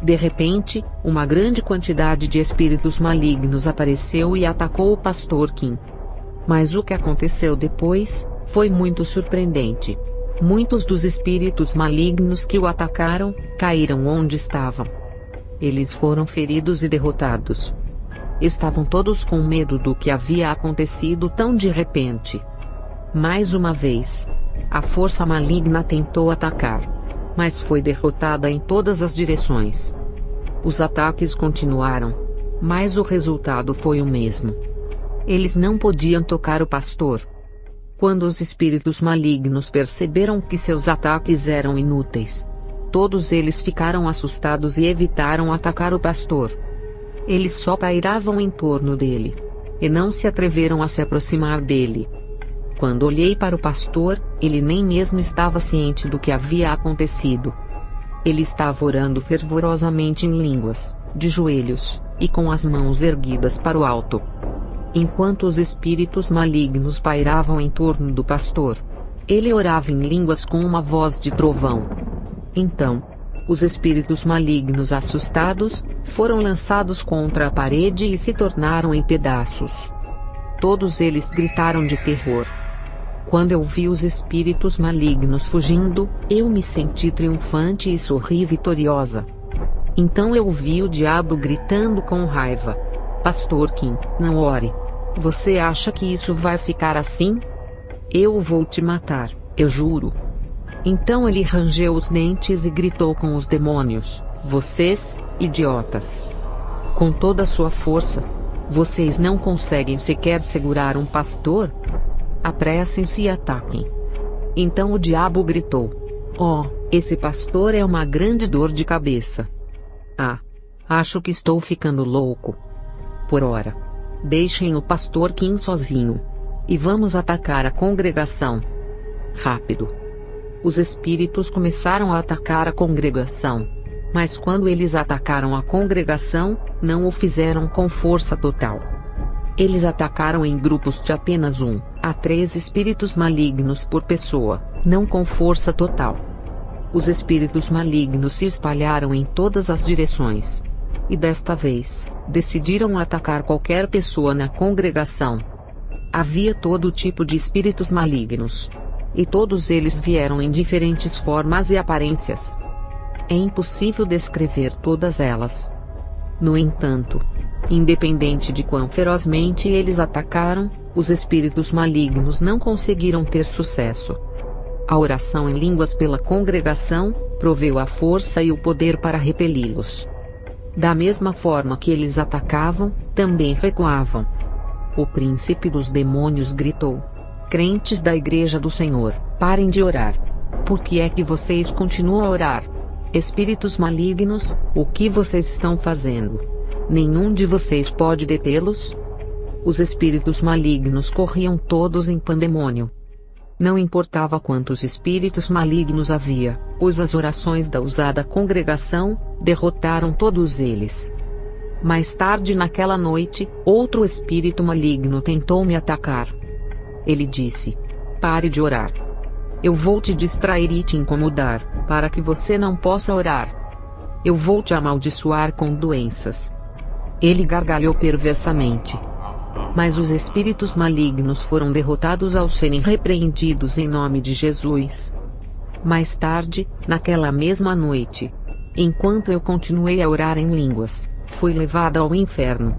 De repente, uma grande quantidade de espíritos malignos apareceu e atacou o pastor Kim. Mas o que aconteceu depois foi muito surpreendente. Muitos dos espíritos malignos que o atacaram caíram onde estavam. Eles foram feridos e derrotados. Estavam todos com medo do que havia acontecido tão de repente. Mais uma vez, A força maligna tentou atacar, mas foi derrotada em todas as direções. Os ataques continuaram, mas o resultado foi o mesmo. Eles não podiam tocar o pastor. Quando os espíritos malignos perceberam que seus ataques eram inúteis, todos eles ficaram assustados e evitaram atacar o pastor. Eles só pairavam em torno dele, e não se atreveram a se aproximar dele. Quando olhei para o pastor, ele nem mesmo estava ciente do que havia acontecido. Ele estava orando fervorosamente em línguas, de joelhos, e com as mãos erguidas para o alto. Enquanto os espíritos malignos pairavam em torno do pastor, ele orava em línguas com uma voz de trovão. Então, os espíritos malignos assustados, foram lançados contra a parede e se tornaram em pedaços. Todos eles gritaram de terror. Quando eu vi os espíritos malignos fugindo, eu me senti triunfante e sorri vitoriosa. Então eu vi o diabo gritando com raiva: Pastor Kim, não ore. Você acha que isso vai ficar assim? Eu vou te matar, eu juro. Então ele rangeu os dentes e gritou com os demônios: Vocês, idiotas! Com toda a sua força, vocês não conseguem sequer segurar um pastor? Apressem-se e ataquem. Então o diabo gritou: Oh, esse pastor é uma grande dor de cabeça. Ah, acho que estou ficando louco. Por ora, deixem o pastor Kim sozinho. E vamos atacar a congregação. Rápido. Os espíritos começaram a atacar a congregação. Mas quando eles atacaram a congregação, não o fizeram com força total. Eles atacaram em grupos de apenas 1 a 3 espíritos malignos por pessoa, não com força total. Os espíritos malignos se espalharam em todas as direções. E desta vez, decidiram atacar qualquer pessoa na congregação. Havia todo tipo de espíritos malignos. E todos eles vieram em diferentes formas e aparências. É impossível descrever todas elas. No entanto, independente de quão ferozmente eles atacaram, os espíritos malignos não conseguiram ter sucesso. A oração em línguas pela congregação proveu a força e o poder para repeli-los. Da mesma forma que eles atacavam, também recuavam. O príncipe dos demônios gritou: Crentes da Igreja do Senhor, parem de orar. Por que é que vocês continuam a orar? Espíritos malignos, o que vocês estão fazendo? Nenhum de vocês pode detê-los? Os espíritos malignos corriam todos em pandemônio. Não importava quantos espíritos malignos havia, pois as orações da usada congregação derrotaram todos eles. Mais tarde naquela noite, outro espírito maligno tentou me atacar. Ele disse: Pare de orar. Eu vou te distrair e te incomodar, para que você não possa orar. Eu vou te amaldiçoar com doenças. Ele gargalhou perversamente. Mas os espíritos malignos foram derrotados ao serem repreendidos em nome de Jesus. Mais tarde, naquela mesma noite, enquanto eu continuei a orar em línguas, fui levada ao inferno.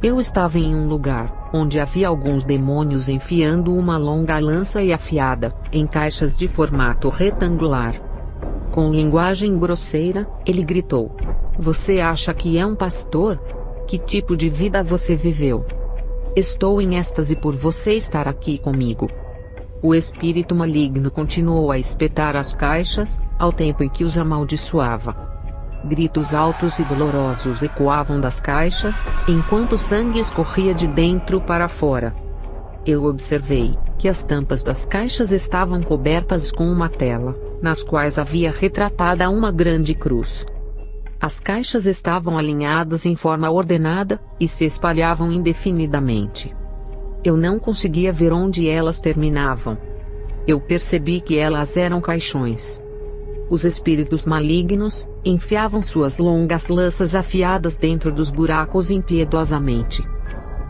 Eu estava em um lugar onde havia alguns demônios enfiando uma longa lança e afiada, em caixas de formato retangular. Com linguagem grosseira, ele gritou: Você acha que é um pastor? Que tipo de vida você viveu? Estou em êxtase por você estar aqui comigo. O espírito maligno continuou a espetar as caixas, ao tempo em que os amaldiçoava. Gritos altos e dolorosos ecoavam das caixas, enquanto o sangue escorria de dentro para fora. Eu observei que as tampas das caixas estavam cobertas com uma tela, nas quais havia retratada uma grande cruz. As caixas estavam alinhadas em forma ordenada, e se espalhavam indefinidamente. Eu não conseguia ver onde elas terminavam. Eu percebi que elas eram caixões. Os espíritos malignos enfiavam suas longas lanças afiadas dentro dos buracos impiedosamente.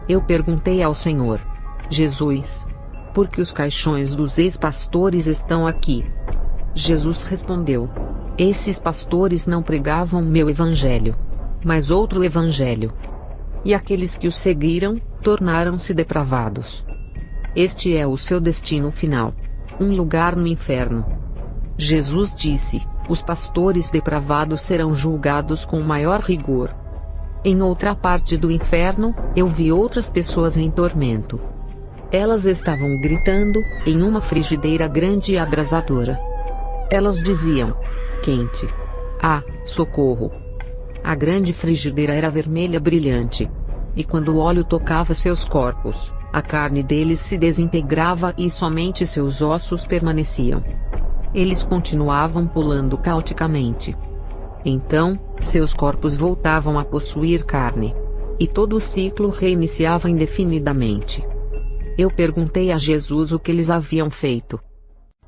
Eu perguntei ao Senhor: Jesus, por que os caixões dos ex-pastores estão aqui? Jesus respondeu: Esses pastores não pregavam meu evangelho, mas outro evangelho. E aqueles que o seguiram, tornaram-se depravados. Este é o seu destino final. um lugar no inferno. Jesus disse: os pastores depravados serão julgados com maior rigor. Em outra parte do inferno, eu vi outras pessoas em tormento. Elas estavam gritando, em uma frigideira grande e abrasadora. Elas diziam: quente. Ah, socorro! A grande frigideira era vermelha brilhante. E quando o óleo tocava seus corpos, a carne deles se desintegrava e somente seus ossos permaneciam. Eles continuavam pulando caoticamente. Então, seus corpos voltavam a possuir carne. E todo o ciclo reiniciava indefinidamente. Eu perguntei a Jesus o que eles haviam feito.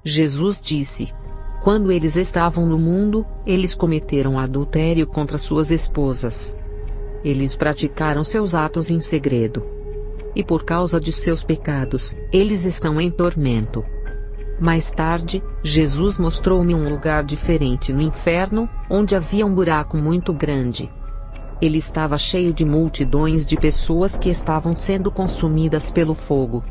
Jesus disse: quando eles estavam no mundo, eles cometeram adultério contra suas esposas. Eles praticaram seus atos em segredo. E por causa de seus pecados, eles estão em tormento. Mais tarde, Jesus mostrou-me um lugar diferente no inferno, onde havia um buraco muito grande. Ele estava cheio de multidões de pessoas que estavam sendo consumidas pelo fogo.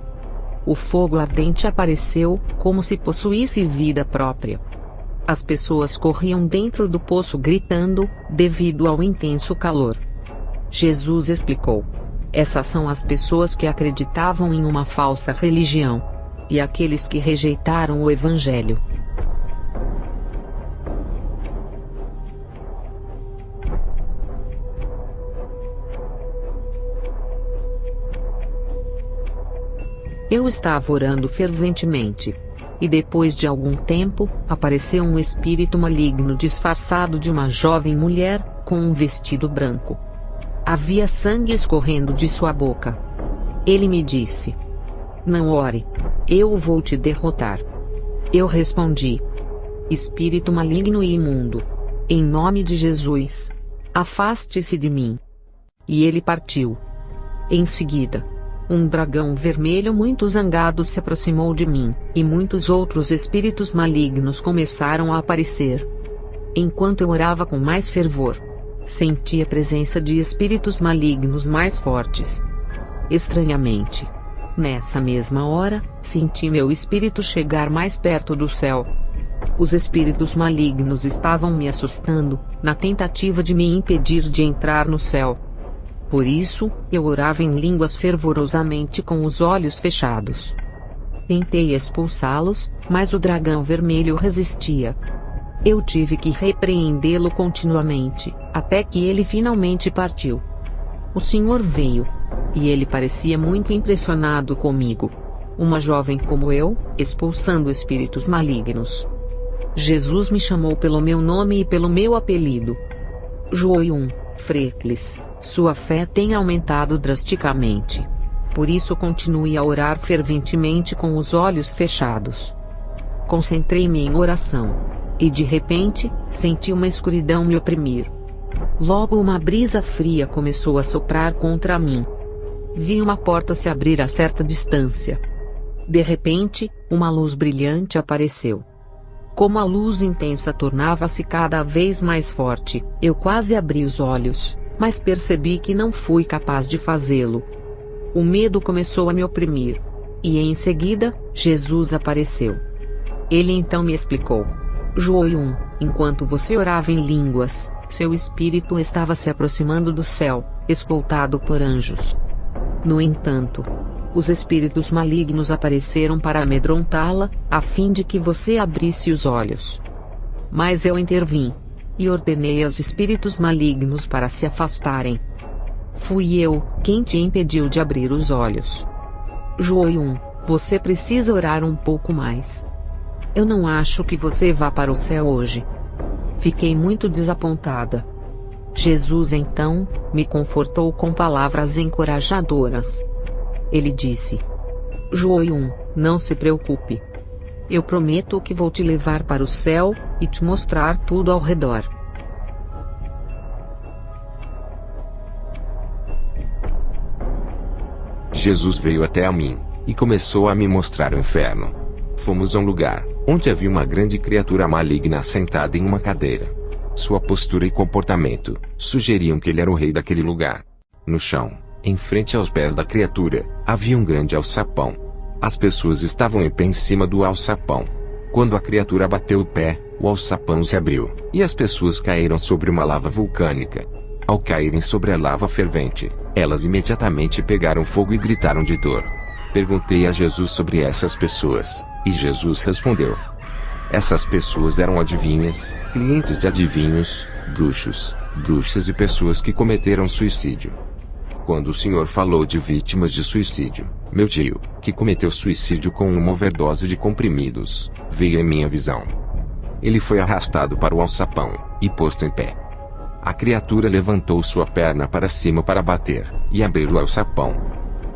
O fogo ardente apareceu, como se possuísse vida própria. As pessoas corriam dentro do poço gritando, devido ao intenso calor. Jesus explicou: essas são as pessoas que acreditavam em uma falsa religião. E aqueles que rejeitaram o Evangelho. Eu estava orando ferventemente. E depois de algum tempo, apareceu um espírito maligno disfarçado de uma jovem mulher, com um vestido branco. Havia sangue escorrendo de sua boca. Ele me disse: não ore. Eu vou te derrotar. Eu respondi: espírito maligno e imundo, em nome de Jesus, afaste-se de mim. E ele partiu. Em seguida, um dragão vermelho muito zangado se aproximou de mim, e muitos outros espíritos malignos começaram a aparecer. Enquanto eu orava com mais fervor, senti a presença de espíritos malignos mais fortes. Estranhamente, nessa mesma hora, senti meu espírito chegar mais perto do céu. Os espíritos malignos estavam me assustando, na tentativa de me impedir de entrar no céu. Por isso, eu orava em línguas fervorosamente com os olhos fechados. Tentei expulsá-los, mas o dragão vermelho resistia. Eu tive que repreendê-lo continuamente, até que ele finalmente partiu. O Senhor veio. E ele parecia muito impressionado comigo. Uma jovem como eu, expulsando espíritos malignos. Jesus me chamou pelo meu nome e pelo meu apelido. Joium, Frecles, sua fé tem aumentado drasticamente. Por isso continue a orar ferventemente com os olhos fechados. Concentrei-me em oração. E de repente, senti uma escuridão me oprimir. Logo uma brisa fria começou a soprar contra mim. Vi uma porta se abrir a certa distância. De repente, uma luz brilhante apareceu. Como a luz intensa tornava-se cada vez mais forte, eu quase abri os olhos, mas percebi que não fui capaz de fazê-lo. O medo começou a me oprimir. E em seguida, Jesus apareceu. Ele então me explicou: Joium, enquanto você orava em línguas, seu espírito estava se aproximando do céu, escoltado por anjos. No entanto, os espíritos malignos apareceram para amedrontá-la, a fim de que você abrisse os olhos. Mas eu intervim. E ordenei aos espíritos malignos para se afastarem. Fui eu quem te impediu de abrir os olhos. Joium, você precisa orar um pouco mais. Eu não acho que você vá para o céu hoje. Fiquei muito desapontada. Jesus então me confortou com palavras encorajadoras. Ele disse: Joium, não se preocupe. Eu prometo que vou te levar para o céu e te mostrar tudo ao redor. Jesus veio até a mim e começou a me mostrar o inferno. Fomos a um lugar onde havia uma grande criatura maligna sentada em uma cadeira. Sua postura e comportamento sugeriam que ele era o rei daquele lugar. No chão, em frente aos pés da criatura, havia um grande alçapão. As pessoas estavam em pé em cima do alçapão. Quando a criatura bateu o pé, o alçapão se abriu, e as pessoas caíram sobre uma lava vulcânica. Ao caírem sobre a lava fervente, elas imediatamente pegaram fogo e gritaram de dor. Perguntei a Jesus sobre essas pessoas, e Jesus respondeu: essas pessoas eram adivinhas, clientes de adivinhos, bruxos, bruxas e pessoas que cometeram suicídio. Quando o Senhor falou de vítimas de suicídio, meu tio, que cometeu suicídio com uma overdose de comprimidos, veio em minha visão. Ele foi arrastado para o alçapão, e posto em pé. A criatura levantou sua perna para cima para bater, e abrir o alçapão.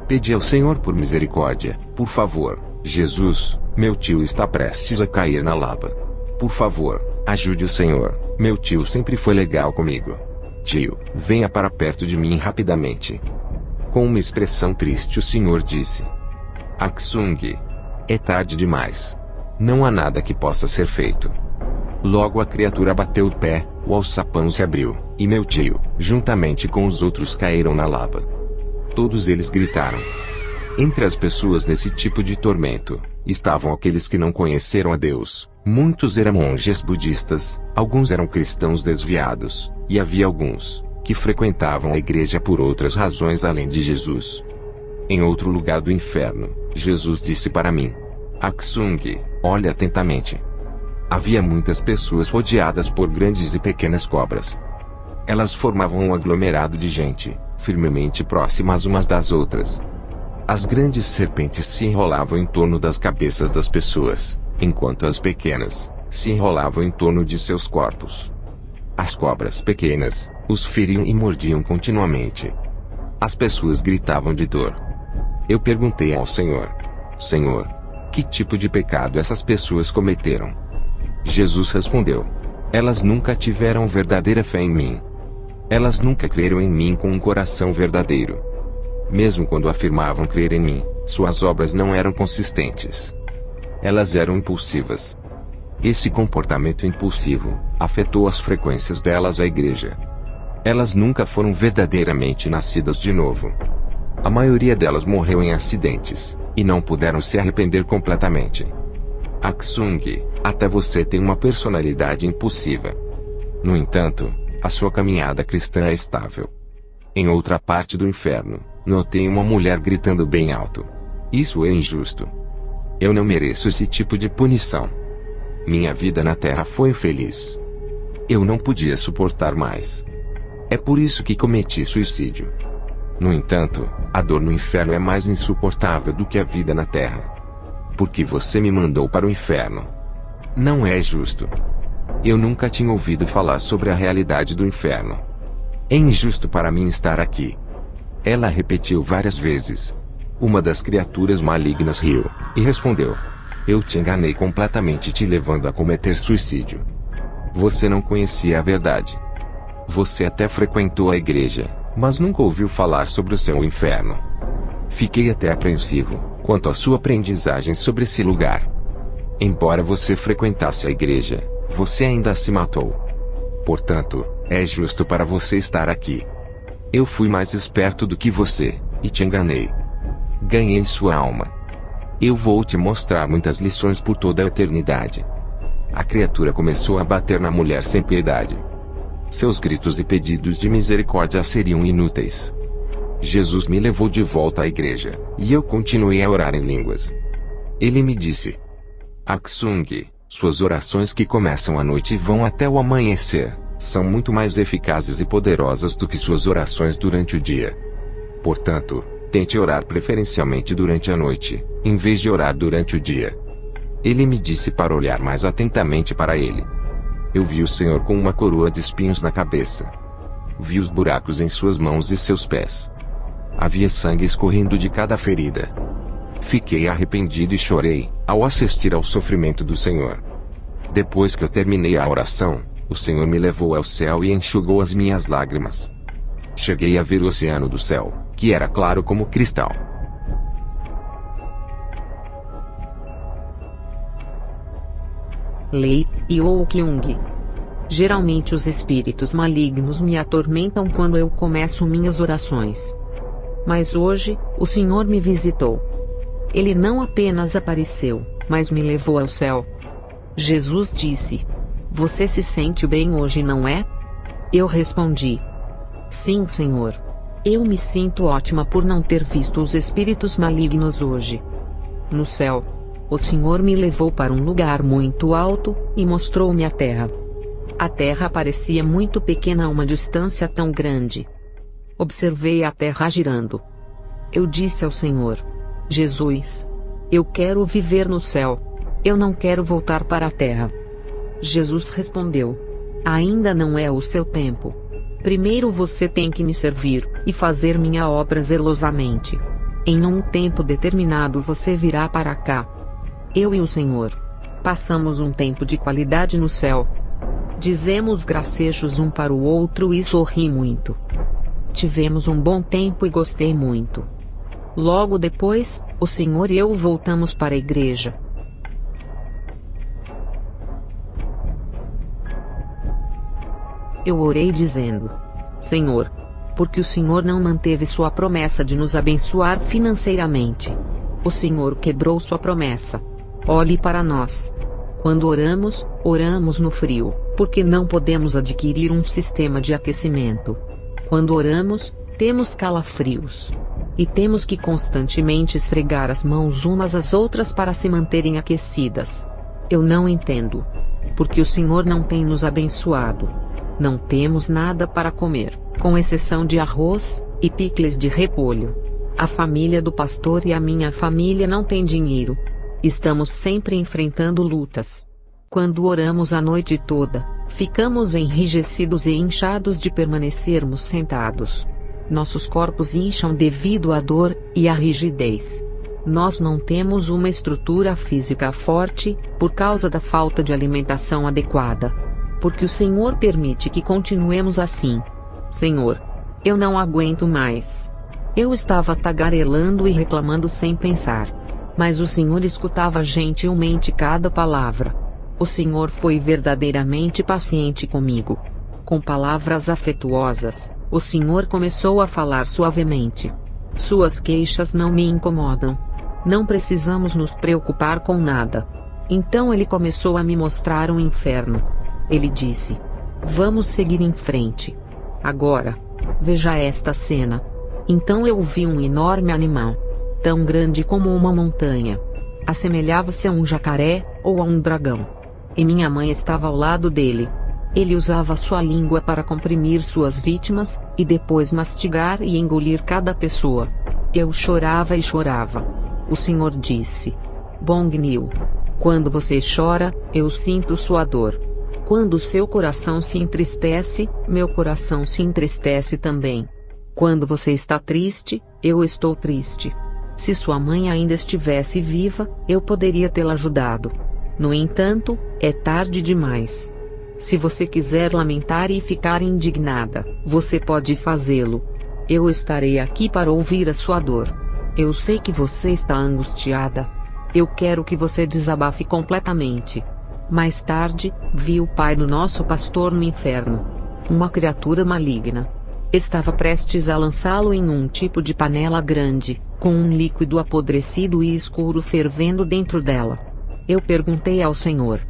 Pedi ao Senhor por misericórdia: por favor, Jesus, meu tio está prestes a cair na lava. Por favor, ajude o Senhor, meu tio sempre foi legal comigo. Tio, venha para perto de mim rapidamente. Com uma expressão triste o Senhor disse: Aksung, é tarde demais. Não há nada que possa ser feito. Logo a criatura bateu o pé, o alçapão se abriu, e meu tio, juntamente com os outros, caíram na lava. Todos eles gritaram. Entre as pessoas nesse tipo de tormento, estavam aqueles que não conheceram a Deus. Muitos eram monges budistas, alguns eram cristãos desviados, e havia alguns que frequentavam a igreja por outras razões além de Jesus. Em outro lugar do inferno, Jesus disse para mim: Aksung, olhe atentamente. Havia muitas pessoas rodeadas por grandes e pequenas cobras. Elas formavam um aglomerado de gente, firmemente próximas umas das outras. As grandes serpentes se enrolavam em torno das cabeças das pessoas, enquanto as pequenas se enrolavam em torno de seus corpos. As cobras pequenas os feriam e mordiam continuamente. As pessoas gritavam de dor. Eu perguntei ao Senhor: Senhor, que tipo de pecado essas pessoas cometeram? Jesus respondeu: elas nunca tiveram verdadeira fé em mim. Elas nunca creram em mim com um coração verdadeiro. Mesmo quando afirmavam crer em mim, suas obras não eram consistentes. Elas eram impulsivas. Esse comportamento impulsivo afetou as frequências delas à igreja. Elas nunca foram verdadeiramente nascidas de novo. A maioria delas morreu em acidentes, e não puderam se arrepender completamente. Aksung, até você tem uma personalidade impulsiva. No entanto, a sua caminhada cristã é estável. Em outra parte do inferno, notei uma mulher gritando bem alto: isso é injusto. Eu não mereço esse tipo de punição. Minha vida na terra foi infeliz. Eu não podia suportar mais. É por isso que cometi suicídio. No entanto, a dor no inferno é mais insuportável do que a vida na terra. Porque você me mandou para o inferno. Não é justo. Eu nunca tinha ouvido falar sobre a realidade do inferno. É injusto para mim estar aqui. Ela repetiu várias vezes. Uma das criaturas malignas riu, e respondeu: eu te enganei completamente te levando a cometer suicídio. Você não conhecia a verdade. Você até frequentou a igreja, mas nunca ouviu falar sobre o seu inferno. Fiquei até apreensivo quanto à sua aprendizagem sobre esse lugar. Embora você frequentasse a igreja, você ainda se matou. Portanto, é justo para você estar aqui. Eu fui mais esperto do que você, e te enganei. Ganhei sua alma. Eu vou te mostrar muitas lições por toda a eternidade. A criatura começou a bater na mulher sem piedade. Seus gritos e pedidos de misericórdia seriam inúteis. Jesus me levou de volta à igreja, e eu continuei a orar em línguas. Ele me disse: Aksung, suas orações que começam à noite e vão até o amanhecer, são muito mais eficazes e poderosas do que suas orações durante o dia. Portanto, tente orar preferencialmente durante a noite, em vez de orar durante o dia. Ele me disse para olhar mais atentamente para ele. Eu vi o Senhor com uma coroa de espinhos na cabeça. Vi os buracos em suas mãos e seus pés. Havia sangue escorrendo de cada ferida. Fiquei arrependido e chorei, ao assistir ao sofrimento do Senhor. Depois que eu terminei a oração, o Senhor me levou ao céu e enxugou as minhas lágrimas. Cheguei a ver o oceano do céu, que era claro como cristal. Lei Kyung. Geralmente os espíritos malignos me atormentam quando eu começo minhas orações. Mas hoje, o Senhor me visitou. Ele não apenas apareceu, mas me levou ao céu. Jesus disse: Você se sente bem hoje, não é? Eu respondi: Sim, Senhor. Eu me sinto ótima por não ter visto os espíritos malignos hoje. No céu, o Senhor me levou para um lugar muito alto, e mostrou-me a terra. A terra parecia muito pequena a uma distância tão grande. Observei a terra girando. Eu disse ao Senhor: Jesus, eu quero viver no céu. Eu não quero voltar para a terra. Jesus respondeu: Ainda não é o seu tempo. Primeiro você tem que me servir, e fazer minha obra zelosamente. Em um tempo determinado você virá para cá. Eu e o Senhor passamos um tempo de qualidade no céu. Dizemos gracejos um para o outro e sorri muito. Tivemos um bom tempo e gostei muito. Logo depois, o Senhor e eu voltamos para a igreja. Eu orei dizendo: Senhor, porque o Senhor não manteve sua promessa de nos abençoar financeiramente. O Senhor quebrou sua promessa. Olhe para nós. Quando oramos, oramos no frio, porque não podemos adquirir um sistema de aquecimento. Quando oramos, temos calafrios. E temos que constantemente esfregar as mãos umas às outras para se manterem aquecidas. Eu não entendo. Porque o Senhor não tem nos abençoado. Não temos nada para comer, com exceção de arroz e picles de repolho. A família do pastor e a minha família não tem dinheiro. Estamos sempre enfrentando lutas. Quando oramos a noite toda, ficamos enrijecidos e inchados de permanecermos sentados. Nossos corpos incham devido à dor e à rigidez. Nós não temos uma estrutura física forte, por causa da falta de alimentação adequada. Porque o Senhor permite que continuemos assim. Senhor, eu não aguento mais. Eu estava tagarelando e reclamando sem pensar. Mas o Senhor escutava gentilmente cada palavra. O Senhor foi verdadeiramente paciente comigo. Com palavras afetuosas, o Senhor começou a falar suavemente. Suas queixas não me incomodam. Não precisamos nos preocupar com nada. Então ele começou a me mostrar um inferno. Ele disse: Vamos seguir em frente. Agora, veja esta cena. Então eu vi um enorme animal. Tão grande como uma montanha. Assemelhava-se a um jacaré, ou a um dragão. E minha mãe estava ao lado dele. Ele usava sua língua para comprimir suas vítimas, e depois mastigar e engolir cada pessoa. Eu chorava e chorava. O Senhor disse: Bong Nil, quando você chora, eu sinto sua dor. Quando seu coração se entristece, meu coração se entristece também. Quando você está triste, eu estou triste. Se sua mãe ainda estivesse viva, eu poderia tê-la ajudado. No entanto, é tarde demais. Se você quiser lamentar e ficar indignada, você pode fazê-lo. Eu estarei aqui para ouvir a sua dor. Eu sei que você está angustiada. Eu quero que você desabafe completamente. Mais tarde, vi o pai do nosso pastor no inferno. Uma criatura maligna. Estava prestes a lançá-lo em um tipo de panela grande, com um líquido apodrecido e escuro fervendo dentro dela. Eu perguntei ao Senhor: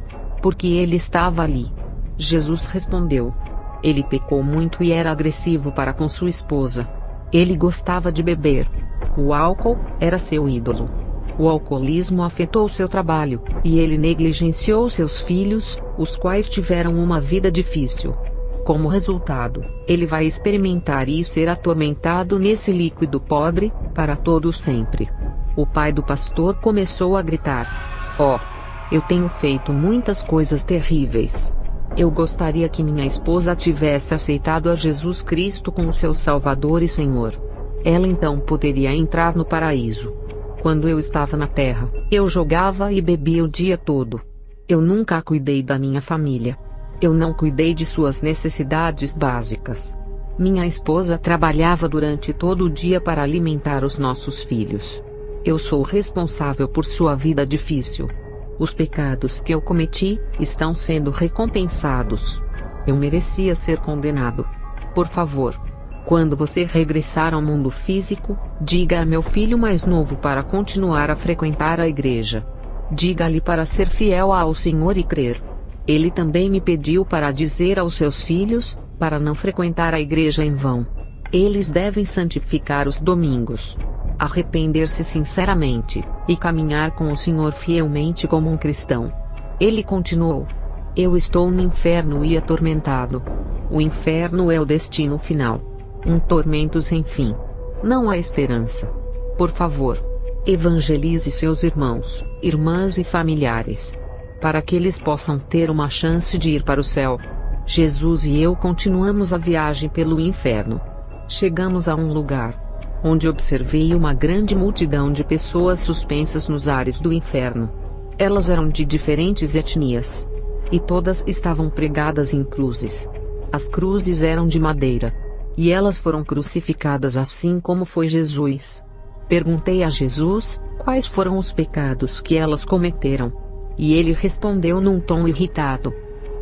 por que ele estava ali? Jesus respondeu: ele pecou muito e era agressivo para com sua esposa. Ele gostava de beber. O álcool era seu ídolo. O alcoolismo afetou seu trabalho, e ele negligenciou seus filhos, os quais tiveram uma vida difícil. Como resultado, ele vai experimentar e ser atormentado nesse líquido podre, para todo sempre. O pai do pastor começou a gritar: Oh, eu tenho feito muitas coisas terríveis. Eu gostaria que minha esposa tivesse aceitado a Jesus Cristo como seu Salvador e Senhor. Ela então poderia entrar no paraíso. Quando eu estava na terra, eu jogava e bebia o dia todo. Eu nunca cuidei da minha família. Eu não cuidei de suas necessidades básicas. Minha esposa trabalhava durante todo o dia para alimentar os nossos filhos. Eu sou responsável por sua vida difícil. Os pecados que eu cometi estão sendo recompensados. Eu merecia ser condenado. Por favor, Quando você regressar ao mundo físico, diga a meu filho mais novo para continuar a frequentar a igreja. Diga-lhe para ser fiel ao Senhor e crer. Ele também me pediu para dizer aos seus filhos, para não frequentar a igreja em vão. Eles devem santificar os domingos, arrepender-se sinceramente, e caminhar com o Senhor fielmente como um cristão. Ele continuou: eu estou no inferno e atormentado. O inferno é o destino final. Um tormento sem fim. Não há esperança. Por favor, evangelize seus irmãos, irmãs e familiares, para que eles possam ter uma chance de ir para o céu. Jesus e eu continuamos a viagem pelo inferno. Chegamos a um lugar onde observei uma grande multidão de pessoas suspensas nos ares do inferno. Elas eram de diferentes etnias, e todas estavam pregadas em cruzes. As cruzes eram de madeira, e elas foram crucificadas assim como foi Jesus. Perguntei a Jesus quais foram os pecados que elas cometeram. E ele respondeu num tom irritado: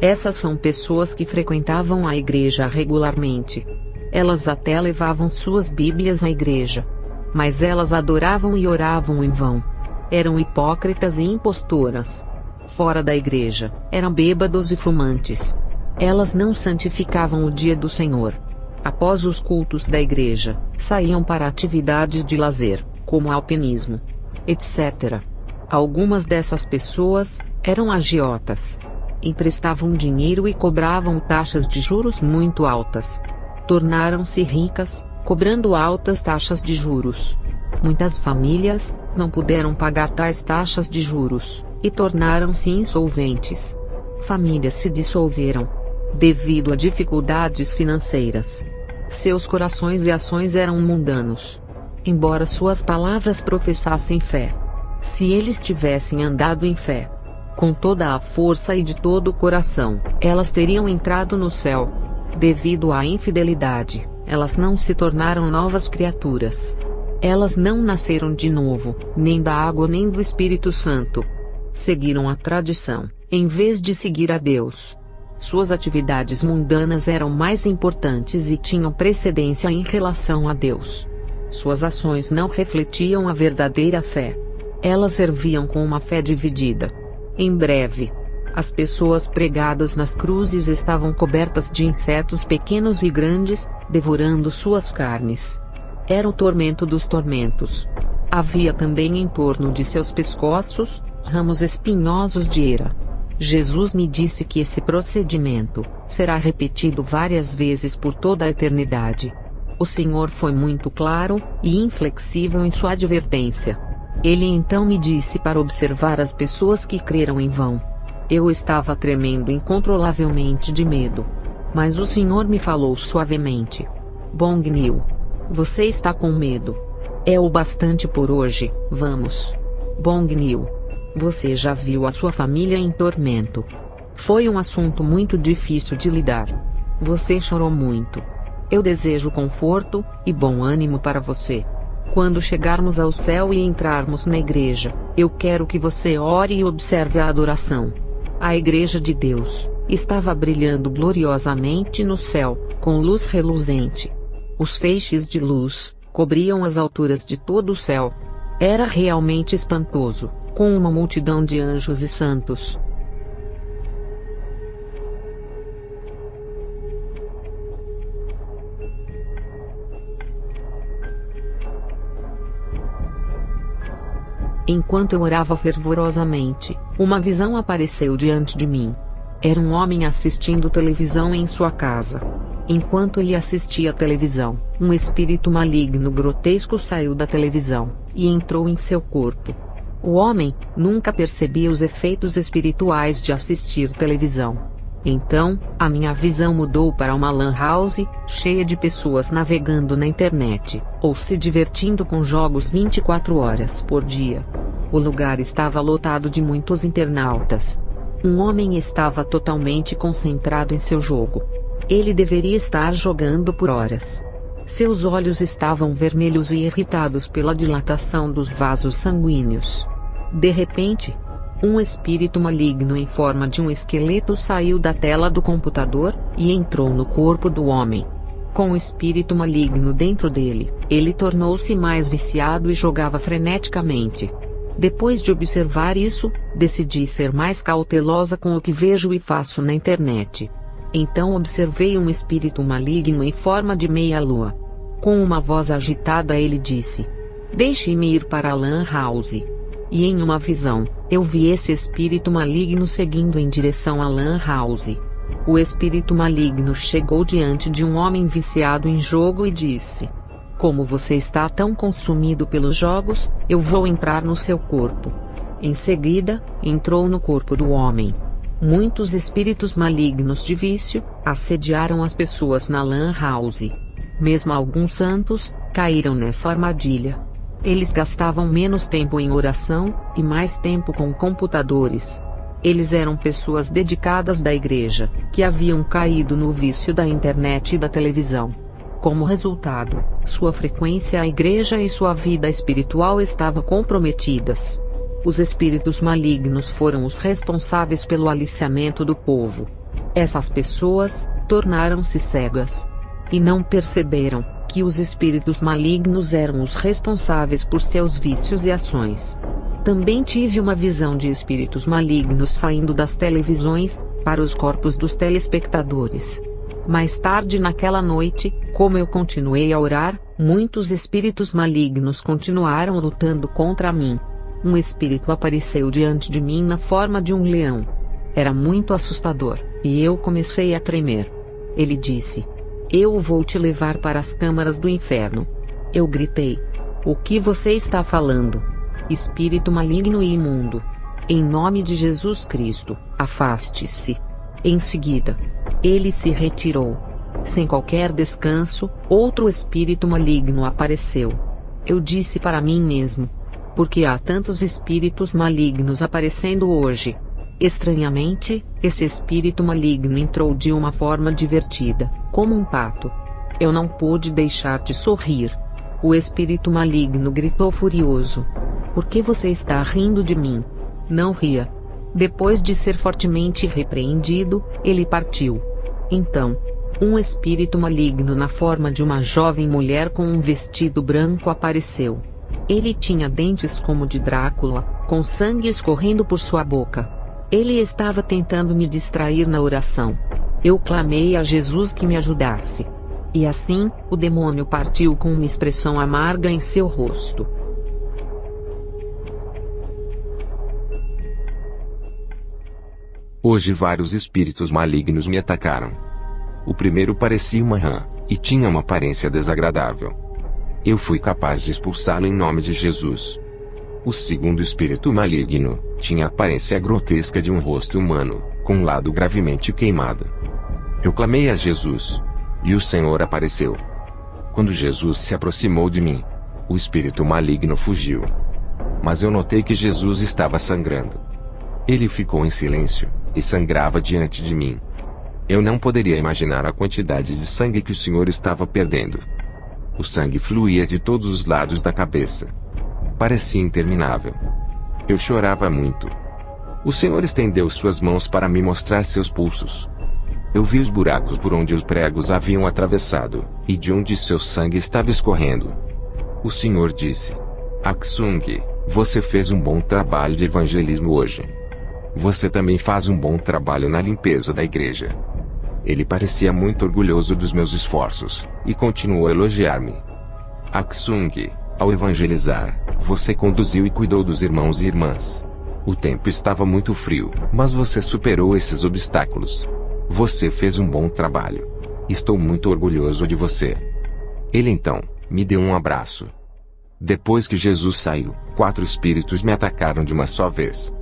essas são pessoas que frequentavam a igreja regularmente. Elas até levavam suas Bíblias à igreja, mas elas adoravam e oravam em vão. Eram hipócritas e impostoras. Fora da igreja, eram bêbados e fumantes. Elas não santificavam o dia do Senhor. Após os cultos da igreja, saíam para atividades de lazer, como alpinismo, etc. Algumas dessas pessoas eram agiotas. Emprestavam dinheiro e cobravam taxas de juros muito altas. Tornaram-se ricas, cobrando altas taxas de juros. Muitas famílias não puderam pagar tais taxas de juros, e tornaram-se insolventes. Famílias se dissolveram devido a dificuldades financeiras. Seus corações e ações eram mundanos, embora suas palavras professassem fé. Se eles tivessem andado em fé, com toda a força e de todo o coração, elas teriam entrado no céu. Devido à infidelidade, elas não se tornaram novas criaturas. Elas não nasceram de novo, nem da água nem do Espírito Santo. Seguiram a tradição, em vez de seguir a Deus. Suas atividades mundanas eram mais importantes e tinham precedência em relação a Deus. Suas ações não refletiam a verdadeira fé. Elas serviam com uma fé dividida. Em breve, as pessoas pregadas nas cruzes estavam cobertas de insetos pequenos e grandes, devorando suas carnes. Era o tormento dos tormentos. Havia também em torno de seus pescoços ramos espinhosos de era. Jesus me disse que esse procedimento será repetido várias vezes por toda a eternidade. O Senhor foi muito claro e inflexível em sua advertência. Ele então me disse para observar as pessoas que creram em vão. Eu estava tremendo incontrolavelmente de medo. Mas o Senhor me falou suavemente: Bong Nil, você está com medo. É o bastante por hoje, vamos. Bong Nil, você já viu a sua família em tormento. Foi um assunto muito difícil de lidar. Você chorou muito. Eu desejo conforto e bom ânimo para você. Quando chegarmos ao céu e entrarmos na igreja, eu quero que você ore e observe a adoração. A igreja de Deus estava brilhando gloriosamente no céu, com luz reluzente. Os feixes de luz cobriam as alturas de todo o céu. Era realmente espantoso, com uma multidão de anjos e santos. Enquanto eu orava fervorosamente, uma visão apareceu diante de mim. Era um homem assistindo televisão em sua casa. Enquanto ele assistia à televisão, um espírito maligno grotesco saiu da televisão e entrou em seu corpo. O homem nunca percebia os efeitos espirituais de assistir televisão. Então, a minha visão mudou para uma lan house, cheia de pessoas navegando na internet, ou se divertindo com jogos 24 horas por dia. O lugar estava lotado de muitos internautas. Um homem estava totalmente concentrado em seu jogo. Ele deveria estar jogando por horas. Seus olhos estavam vermelhos e irritados pela dilatação dos vasos sanguíneos. De repente, um espírito maligno em forma de um esqueleto saiu da tela do computador e entrou no corpo do homem. Com o espírito maligno dentro dele, ele tornou-se mais viciado e jogava freneticamente. Depois de observar isso, decidi ser mais cautelosa com o que vejo e faço na internet. Então observei um espírito maligno em forma de meia-lua. Com uma voz agitada ele disse: "Deixe-me ir para a Lan House." E em uma visão, eu vi esse espírito maligno seguindo em direção à Lan House. O espírito maligno chegou diante de um homem viciado em jogo e disse: "Como você está tão consumido pelos jogos, eu vou entrar no seu corpo." Em seguida, entrou no corpo do homem. Muitos espíritos malignos de vício assediaram as pessoas na Lan House. Mesmo alguns santos caíram nessa armadilha. Eles gastavam menos tempo em oração e mais tempo com computadores. Eles eram pessoas dedicadas da igreja, que haviam caído no vício da internet e da televisão. Como resultado, sua frequência à igreja e sua vida espiritual estavam comprometidas. Os espíritos malignos foram os responsáveis pelo aliciamento do povo. Essas pessoas tornaram-se cegas e não perceberam que os espíritos malignos eram os responsáveis por seus vícios e ações. Também tive uma visão de espíritos malignos saindo das televisões para os corpos dos telespectadores. Mais tarde naquela noite, como eu continuei a orar, muitos espíritos malignos continuaram lutando contra mim. Um espírito apareceu diante de mim na forma de um leão. Era muito assustador, e eu comecei a tremer. Ele disse: "Eu vou te levar para as câmaras do inferno." Eu gritei: "O que você está falando? Espírito maligno e imundo. Em nome de Jesus Cristo, afaste-se." Em seguida, ele se retirou. Sem qualquer descanso, outro espírito maligno apareceu. Eu disse para mim mesmo: "Por que há tantos espíritos malignos aparecendo hoje?" Estranhamente, esse espírito maligno entrou de uma forma divertida, como um pato. Eu não pude deixar de sorrir. O espírito maligno gritou furioso: "Por que você está rindo de mim? Não ria." Depois de ser fortemente repreendido, ele partiu. Então, um espírito maligno na forma de uma jovem mulher com um vestido branco apareceu. Ele tinha dentes como de Drácula, com sangue escorrendo por sua boca. Ele estava tentando me distrair na oração. Eu clamei a Jesus que me ajudasse. E assim, o demônio partiu com uma expressão amarga em seu rosto. Hoje vários espíritos malignos me atacaram. O primeiro parecia uma rã, e tinha uma aparência desagradável. Eu fui capaz de expulsá-lo em nome de Jesus. O segundo espírito maligno tinha a aparência grotesca de um rosto humano, com um lado gravemente queimado. Eu clamei a Jesus, e o Senhor apareceu. Quando Jesus se aproximou de mim, o espírito maligno fugiu. Mas eu notei que Jesus estava sangrando. Ele ficou em silêncio, e sangrava diante de mim. Eu não poderia imaginar a quantidade de sangue que o Senhor estava perdendo. O sangue fluía de todos os lados da cabeça. Parecia interminável. Eu chorava muito. O Senhor estendeu suas mãos para me mostrar seus pulsos. Eu vi os buracos por onde os pregos haviam atravessado, e de onde seu sangue estava escorrendo. O Senhor disse: "Aksung, você fez um bom trabalho de evangelismo hoje. Você também faz um bom trabalho na limpeza da igreja." Ele parecia muito orgulhoso dos meus esforços, e continuou a elogiar-me. "Aksung, ao evangelizar, você conduziu e cuidou dos irmãos e irmãs. O tempo estava muito frio, mas você superou esses obstáculos. Você fez um bom trabalho. Estou muito orgulhoso de você." Ele então me deu um abraço. Depois que Jesus saiu, 4 espíritos me atacaram de uma só vez.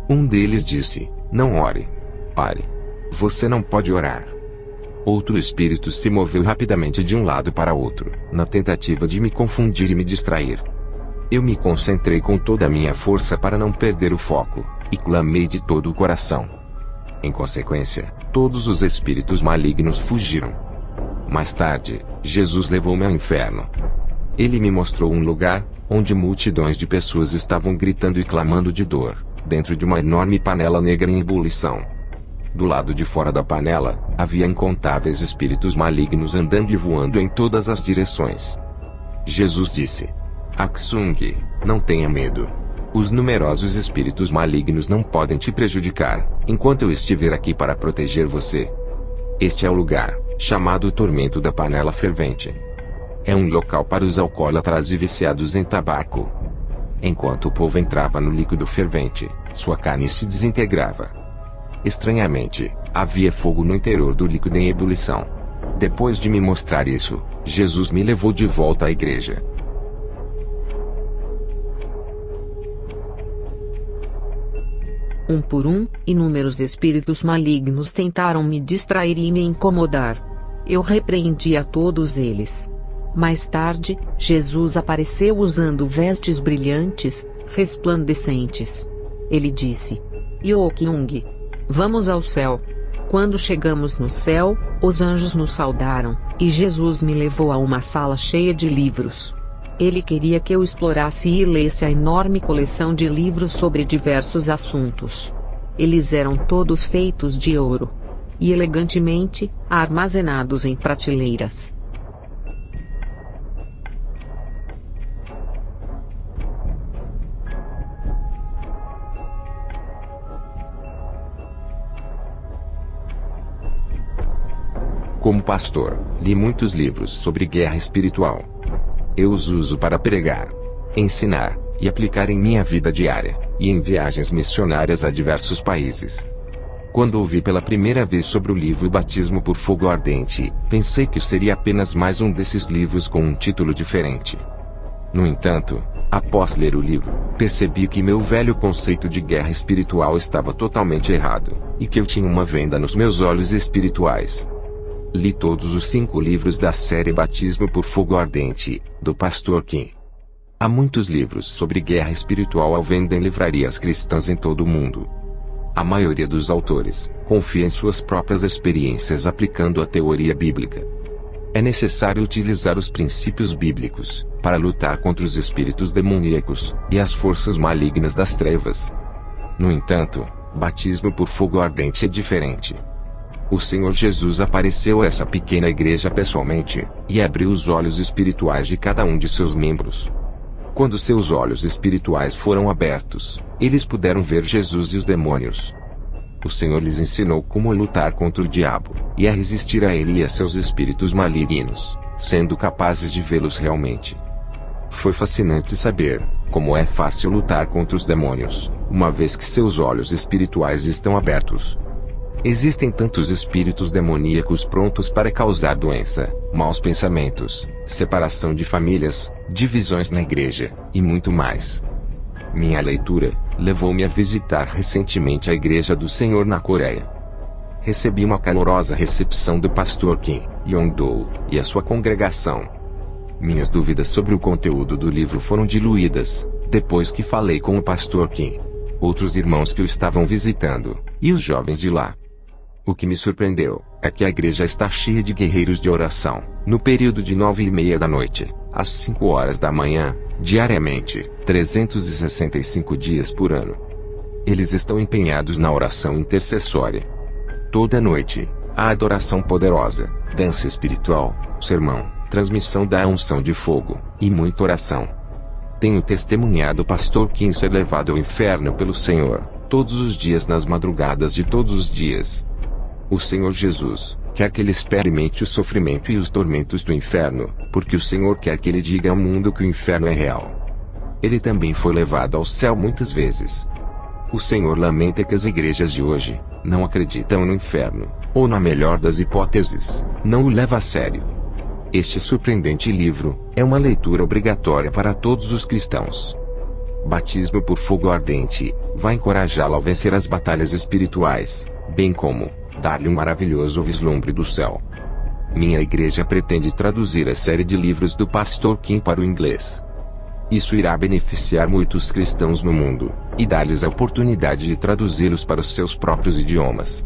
Um deles disse: "Não ore. Pare. Você não pode orar." Outro espírito se moveu rapidamente de um lado para outro, na tentativa de me confundir e me distrair. Eu me concentrei com toda a minha força para não perder o foco, e clamei de todo o coração. Em consequência, todos os espíritos malignos fugiram. Mais tarde, Jesus levou-me ao inferno. Ele me mostrou um lugar, onde multidões de pessoas estavam gritando e clamando de dor, dentro de uma enorme panela negra em ebulição. Do lado de fora da panela, havia incontáveis espíritos malignos andando e voando em todas as direções. Jesus disse: Aksung, não tenha medo. Os numerosos espíritos malignos não podem te prejudicar, enquanto eu estiver aqui para proteger você. Este é o lugar, chamado Tormento da Panela Fervente. É um local para os alcoólatras e viciados em tabaco. Enquanto o povo entrava no líquido fervente, sua carne se desintegrava. Estranhamente, havia fogo no interior do líquido em ebulição. Depois de me mostrar isso, Jesus me levou de volta à igreja. Um por um, inúmeros espíritos malignos tentaram me distrair e me incomodar. Eu repreendi a todos eles. Mais tarde, Jesus apareceu usando vestes brilhantes, resplandecentes. Ele disse: Yokyung, vamos ao céu. Quando chegamos no céu, os anjos nos saudaram, e Jesus me levou a uma sala cheia de livros. Ele queria que eu explorasse e lesse a enorme coleção de livros sobre diversos assuntos. Eles eram todos feitos de ouro. E elegantemente, armazenados em prateleiras. Como pastor, li muitos livros sobre guerra espiritual. Eu os uso para pregar, ensinar e aplicar em minha vida diária, e em viagens missionárias a diversos países. Quando ouvi pela primeira vez sobre o livro Batismo por Fogo Ardente, pensei que seria apenas mais um desses livros com um título diferente. No entanto, após ler o livro, percebi que meu velho conceito de guerra espiritual estava totalmente errado, e que eu tinha uma venda nos meus olhos espirituais. Li todos os 5 livros da série Batismo por Fogo Ardente, do Pastor Kim. Há muitos livros sobre guerra espiritual à venda em livrarias cristãs em todo o mundo. A maioria dos autores confia em suas próprias experiências aplicando a teoria bíblica. É necessário utilizar os princípios bíblicos para lutar contra os espíritos demoníacos e as forças malignas das trevas. No entanto, Batismo por Fogo Ardente é diferente. O Senhor Jesus apareceu a essa pequena igreja pessoalmente, e abriu os olhos espirituais de cada um de seus membros. Quando seus olhos espirituais foram abertos, eles puderam ver Jesus e os demônios. O Senhor lhes ensinou como lutar contra o diabo, e a resistir a ele e a seus espíritos malignos, sendo capazes de vê-los realmente. Foi fascinante saber como é fácil lutar contra os demônios, uma vez que seus olhos espirituais estão abertos. Existem tantos espíritos demoníacos prontos para causar doença, maus pensamentos, separação de famílias, divisões na igreja, e muito mais. Minha leitura levou-me a visitar recentemente a Igreja do Senhor na Coreia. Recebi uma calorosa recepção do pastor Kim Yong-do e a sua congregação. Minhas dúvidas sobre o conteúdo do livro foram diluídas, depois que falei com o pastor Kim, outros irmãos que o estavam visitando, e os jovens de lá. O que me surpreendeu é que a igreja está cheia de guerreiros de oração, no período de 9h30 da noite, às 5 horas da manhã, diariamente, 365 dias por ano. Eles estão empenhados na oração intercessória. Toda noite, há adoração poderosa, dança espiritual, sermão, transmissão da unção de fogo, e muita oração. Tenho testemunhado o pastor Kim ser levado ao inferno pelo Senhor, todos os dias nas madrugadas de todos os dias. O Senhor Jesus quer que ele experimente o sofrimento e os tormentos do inferno, porque o Senhor quer que ele diga ao mundo que o inferno é real. Ele também foi levado ao céu muitas vezes. O Senhor lamenta que as igrejas de hoje não acreditam no inferno, ou na melhor das hipóteses, não o leva a sério. Este surpreendente livro é uma leitura obrigatória para todos os cristãos. Batismo por Fogo Ardente vai encorajá-lo a vencer as batalhas espirituais, bem como dar-lhe um maravilhoso vislumbre do céu. Minha igreja pretende traduzir a série de livros do pastor Kim para o inglês. Isso irá beneficiar muitos cristãos no mundo, e dar-lhes a oportunidade de traduzi-los para os seus próprios idiomas.